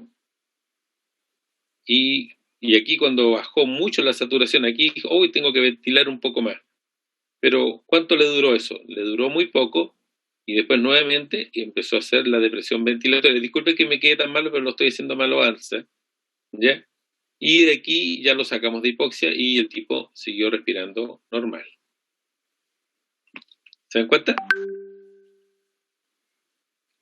Y aquí cuando bajó mucho la saturación, aquí dijo, hoy tengo que ventilar un poco más. Pero ¿cuánto le duró eso? Le duró muy poco, y después nuevamente empezó a hacer la depresión ventilatoria. Disculpe que me quede tan malo, pero lo estoy haciendo malo antes, ¿ya? Y de aquí ya lo sacamos de hipoxia y el tipo siguió respirando normal. ¿Se dan cuenta?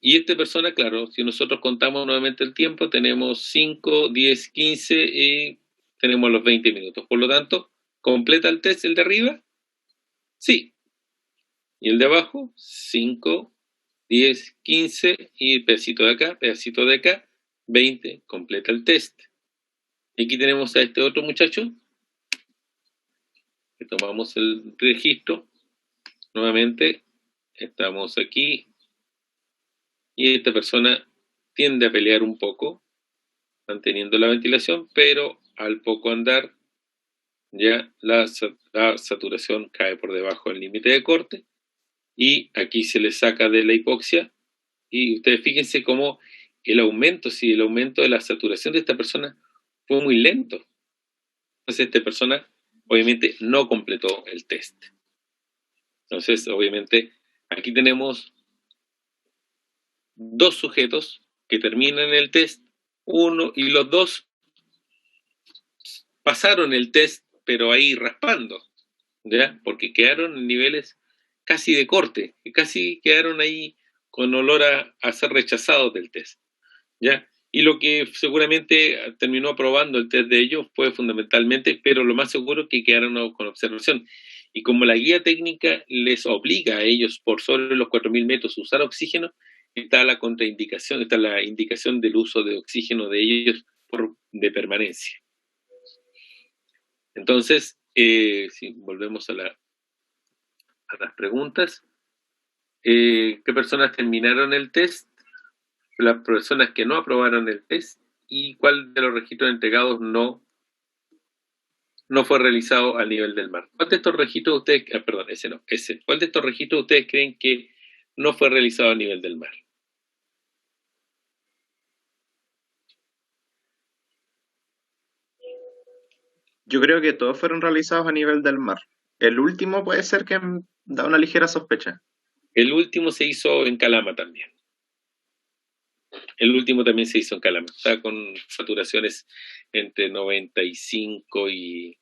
Y esta persona, claro, si nosotros contamos nuevamente el tiempo, tenemos 5, 10, 15 y tenemos los 20 minutos. Por lo tanto, ¿completa el test el de arriba? Sí. Y el de abajo, 5, 10, 15 y pedacito de acá, 20, completa el test. Y aquí tenemos a este otro muchacho, que tomamos el registro, nuevamente, estamos aquí, y esta persona tiende a pelear un poco, manteniendo la ventilación, pero al poco andar, ya la saturación cae por debajo del límite de corte, y aquí se le saca de la hipoxia, y ustedes fíjense cómo el aumento de la saturación de esta persona fue muy lento. Entonces esta persona obviamente no completó el test. Entonces obviamente aquí tenemos dos sujetos que terminan el test, uno y los dos pasaron el test, pero ahí raspando, ¿ya? Porque quedaron en niveles casi de corte, que casi quedaron ahí con olor a ser rechazados del test, ¿ya? Y lo que seguramente terminó aprobando el test de ellos fue fundamentalmente, pero lo más seguro es que quedaron con observación. Y como la guía técnica les obliga a ellos por sobre los 4.000 metros a usar oxígeno, está la contraindicación, está la indicación del uso de oxígeno de ellos de permanencia. Entonces, si volvemos a las preguntas, ¿qué personas terminaron el test? Las personas que no aprobaron el test, y cuál de los registros entregados no fue realizado al nivel del mar. ¿Cuál de estos registros ustedes, ¿cuál de estos registros ustedes creen que no fue realizado a nivel del mar? Yo creo que todos fueron realizados a nivel del mar. El último puede ser que da una ligera sospecha. El último se hizo en Calama también. El último también se hizo en Calama. Está con saturaciones entre 95 y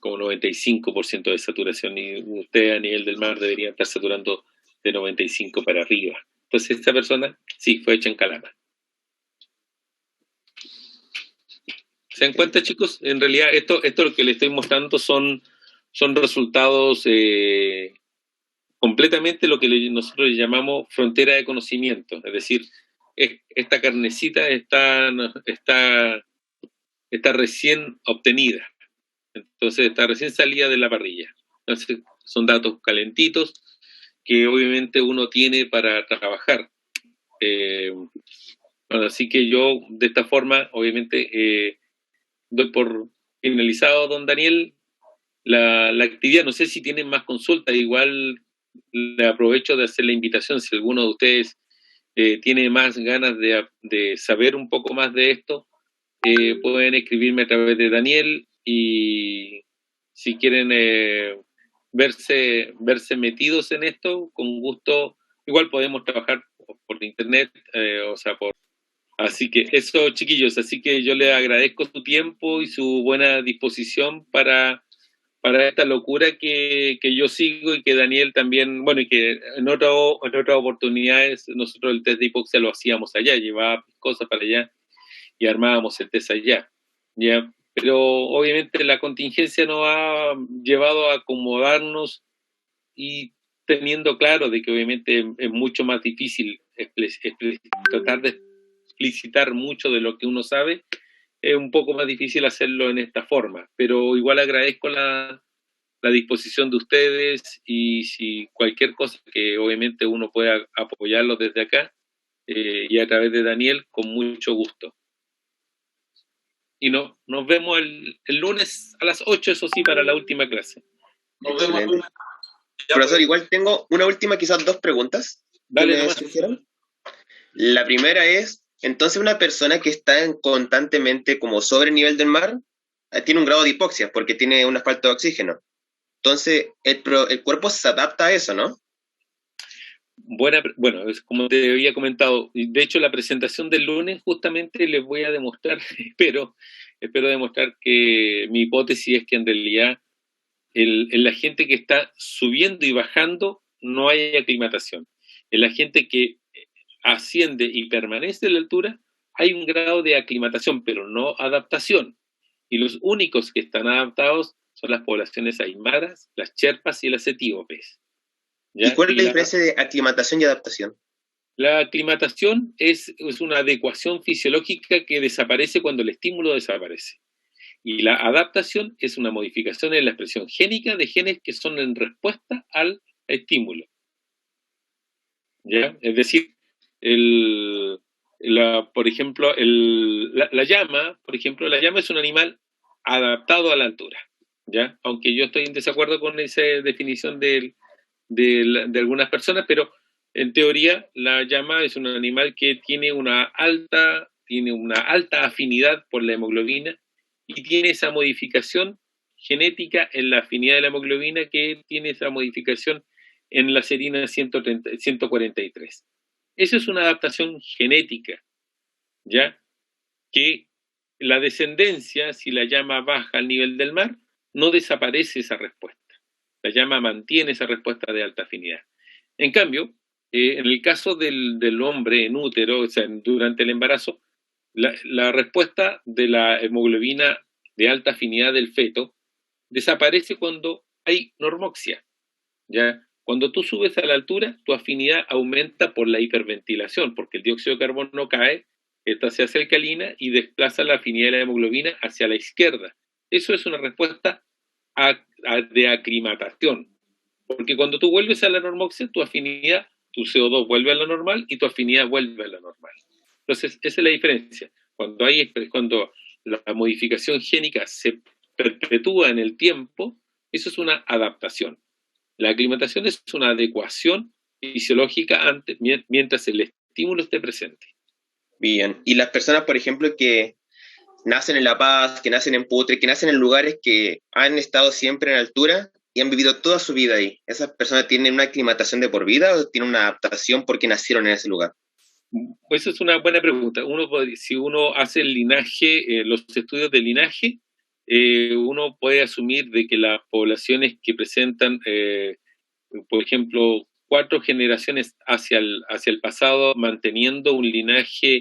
como 95% de saturación. Y usted a nivel del mar debería estar saturando de 95 para arriba. Entonces esta persona sí fue hecha en Calama. ¿Se dan cuenta, chicos? En realidad esto lo que les estoy mostrando son resultados completamente lo que nosotros llamamos frontera de conocimiento. Es decir, esta carnecita está recién obtenida. Entonces está recién salida de la parrilla. Entonces, son datos calentitos que obviamente uno tiene para trabajar. Bueno, así que yo, de esta forma, obviamente, doy por finalizado, don Daniel, la actividad. No sé si tienen más consultas, igual le aprovecho de hacer la invitación, si alguno de ustedes tiene más ganas de saber un poco más de esto, pueden escribirme a través de Daniel, y si quieren verse metidos en esto, con gusto, igual podemos trabajar por internet, así que eso, chiquillos, así que yo les agradezco su tiempo y su buena disposición para esta locura que yo sigo, y que Daniel también, bueno, y que en otras oportunidades nosotros el test de hipoxia lo hacíamos allá, llevaba cosas para allá y armábamos el test allá, ¿ya? Pero obviamente la contingencia nos ha llevado a acomodarnos, y teniendo claro de que obviamente es mucho más difícil tratar de explicitar mucho de lo que uno sabe, es un poco más difícil hacerlo en esta forma, pero igual agradezco la disposición de ustedes, y si cualquier cosa que obviamente uno pueda apoyarlo desde acá, y a través de Daniel, con mucho gusto. Y nos vemos el lunes a las 8, eso sí, para la última clase. Nos vemos. Profesor, igual tengo una última, quizás 2 preguntas. Dale, La primera es, entonces una persona que está constantemente como sobre el nivel del mar, tiene un grado de hipoxia porque tiene una falta de oxígeno. Entonces, el cuerpo se adapta a eso, ¿no? Bueno, es como te había comentado, de hecho la presentación del lunes justamente les voy a demostrar, espero demostrar que mi hipótesis es que en realidad en la gente que está subiendo y bajando no hay aclimatación. En la gente que asciende y permanece a la altura hay un grado de aclimatación, pero no adaptación. Y los únicos que están adaptados son las poblaciones aymaras, las cherpas y las etíopes. ¿Ya? ¿Y cuál es la diferencia de aclimatación y adaptación? La aclimatación es una adecuación fisiológica que desaparece cuando el estímulo desaparece. Y la adaptación es una modificación en la expresión génica de genes que son en respuesta al estímulo. ¿Ya? Es decir, por ejemplo, la llama, la llama es un animal adaptado a la altura, ¿ya? Aunque yo estoy en desacuerdo con esa definición de algunas personas, pero en teoría la llama es un animal que tiene una alta afinidad por la hemoglobina, y tiene esa modificación genética en la afinidad de la hemoglobina, que tiene esa modificación en la serina 143. Esa es una adaptación genética, ¿ya? Que la descendencia, si la llama baja al nivel del mar, no desaparece esa respuesta. La llama mantiene esa respuesta de alta afinidad. En cambio, en el caso del hombre en útero, o sea, durante el embarazo, la respuesta de la hemoglobina de alta afinidad del feto desaparece cuando hay normoxia, ¿ya? Cuando tú subes a la altura, tu afinidad aumenta por la hiperventilación, porque el dióxido de carbono cae, esta se hace alcalina y desplaza la afinidad de la hemoglobina hacia la izquierda. Eso es una respuesta de aclimatación, porque cuando tú vuelves a la normoxia, tu afinidad, tu CO2 vuelve a la normal y tu afinidad vuelve a la normal. Entonces, esa es la diferencia. Cuando la modificación génica se perpetúa en el tiempo, eso es una adaptación. La aclimatación es una adecuación fisiológica mientras el estímulo esté presente. Bien. Y las personas, por ejemplo, que nacen en La Paz, que nacen en Putre, que nacen en lugares que han estado siempre en altura y han vivido toda su vida ahí, ¿esas personas tienen una aclimatación de por vida o tienen una adaptación porque nacieron en ese lugar? Pues esa es una buena pregunta. Si uno hace el linaje, los estudios de linaje, uno puede asumir de que las poblaciones que presentan, por ejemplo, 4 generaciones hacia el pasado, manteniendo un linaje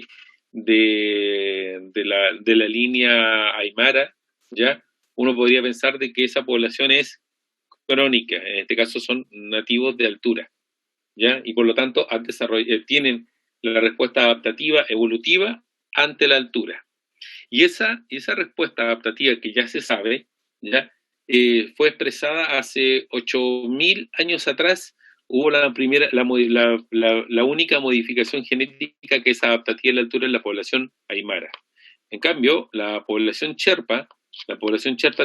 de la línea aymara, ¿ya? Uno podría pensar de que esa población es crónica, en este caso son nativos de altura, ¿ya? Y por lo tanto tienen la respuesta adaptativa evolutiva ante la altura. Y esa respuesta adaptativa que ya se sabe, ¿ya? fue expresada hace 8.000 años atrás. Hubo la única modificación genética que es adaptativa a la altura en la población aymara. En cambio, la población Sherpa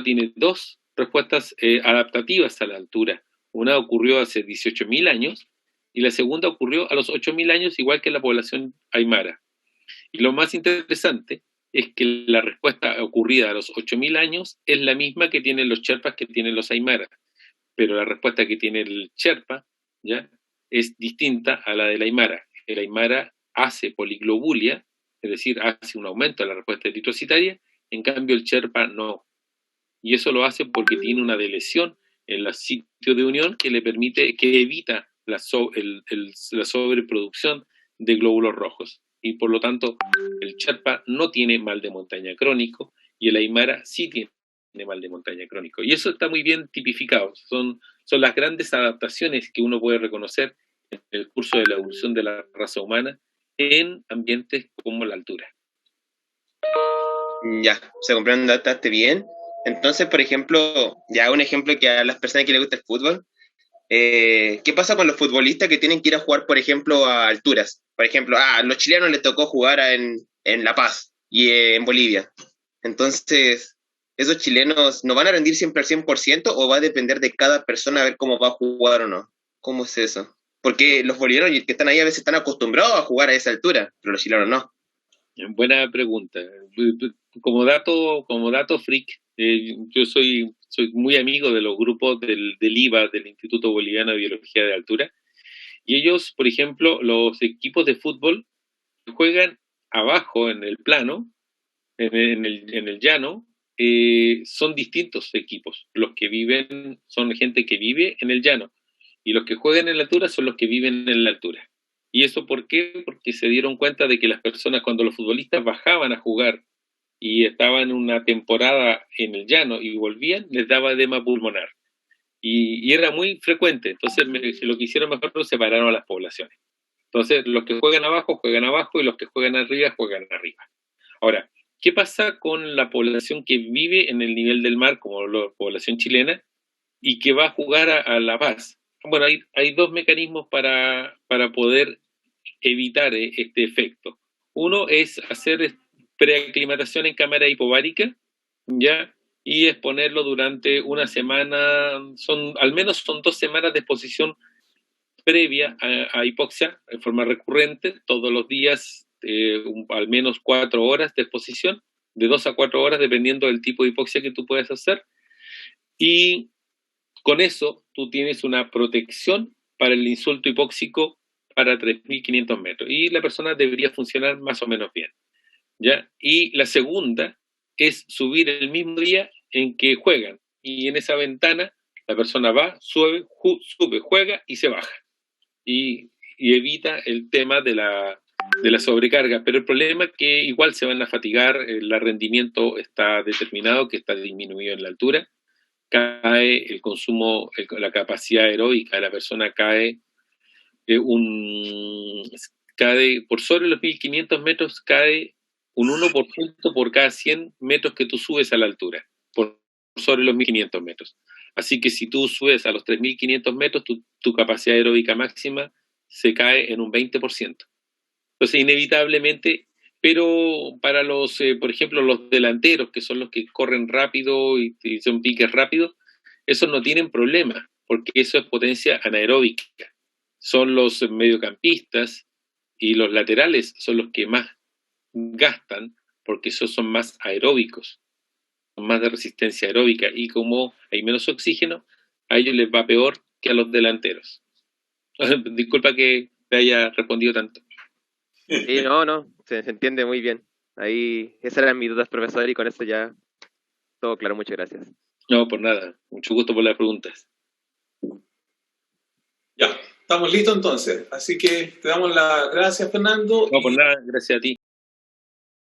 tiene dos respuestas adaptativas a la altura. Una ocurrió hace 18.000 años y la segunda ocurrió a los 8.000 años, igual que la población aymara. Y lo más interesante es que la respuesta ocurrida a los 8.000 años es la misma que tienen los Sherpas que tienen los aymaras, pero la respuesta que tiene el Sherpa, ¿ya?, es distinta a la del aymara. El aymara hace poliglobulia, es decir, hace un aumento de la respuesta eritrocitaria, en cambio el Sherpa no. Y eso lo hace porque tiene una deleción en el sitio de unión que le permite, que evita la sobreproducción de glóbulos rojos. Y por lo tanto, el Sherpa no tiene mal de montaña crónico y el aymara sí tiene mal de montaña crónico. Y eso está muy bien tipificado. Son las grandes adaptaciones que uno puede reconocer en el curso de la evolución de la raza humana en ambientes como la altura. Ya, se comprende bastante bien. Entonces, por ejemplo, ya un ejemplo que a las personas que les gusta el fútbol, ¿qué pasa con los futbolistas que tienen que ir a jugar, por ejemplo, a alturas? Por ejemplo, a los chilenos les tocó jugar en La Paz y en Bolivia. Entonces, ¿esos chilenos no van a rendir siempre al 100% o va a depender de cada persona a ver cómo va a jugar o no? ¿Cómo es eso? Porque los bolivianos que están ahí a veces están acostumbrados a jugar a esa altura, pero los chilenos no. Buena pregunta. Como dato freak, yo soy muy amigo de los grupos del IVA, del Instituto Boliviano de Biología de Altura, y ellos, por ejemplo, los equipos de fútbol juegan abajo en el plano, en el llano, son distintos equipos. Los que viven son gente que vive en el llano, y los que juegan en la altura son los que viven en la altura. ¿Y eso por qué? Porque se dieron cuenta de que las personas, cuando los futbolistas bajaban a jugar y estaban una temporada en el llano y volvían, les daba edema pulmonar. Y era muy frecuente. Entonces lo que hicieron mejor fue separaron a las poblaciones. Entonces los que juegan abajo y los que juegan arriba. Ahora, ¿qué pasa con la población que vive en el nivel del mar, como la población chilena, y que va a jugar a La Paz? Bueno, hay dos mecanismos para poder evitar este efecto. Uno es hacer preaclimatación en cámara hipovárica, ¿ya?, y exponerlo durante una semana, al menos son 2 semanas de exposición previa a hipoxia en forma recurrente, todos los días, al menos 4 horas de exposición, de 2 a 4 horas, dependiendo del tipo de hipoxia que tú puedes hacer. Y con eso tú tienes una protección para el insulto hipóxico para 3.500 metros. Y la persona debería funcionar más o menos bien, ¿ya? Y la segunda es subir el mismo día en que juegan. Y en esa ventana la persona va, sube, juega y se baja. Y evita el tema de la sobrecarga. Pero el problema es que igual se van a fatigar, el rendimiento está determinado, que está disminuido en la altura. Cae el consumo, la capacidad aeróbica de la persona cae por sobre los 1.500 metros, cae un 1% por cada 100 metros que tú subes a la altura, por sobre los 1.500 metros. Así que si tú subes a los 3.500 metros, tu capacidad aeróbica máxima se cae en un 20%. Entonces, inevitablemente, pero para los, por ejemplo, los delanteros, que son los que corren rápido y son piques rápidos, esos no tienen problema, porque eso es potencia anaeróbica. Son los mediocampistas y los laterales son los que más gastan, porque esos son más aeróbicos, son más de resistencia aeróbica, y como hay menos oxígeno, a ellos les va peor que a los delanteros. Disculpa que te haya respondido tanto. Sí, no, se entiende muy bien. Ahí, esas eran mis dudas, profesor, y con eso ya todo claro, muchas gracias. No, por nada, mucho gusto por las preguntas. Ya, estamos listos entonces, así que te damos las gracias, Fernando. No, por nada, gracias a ti.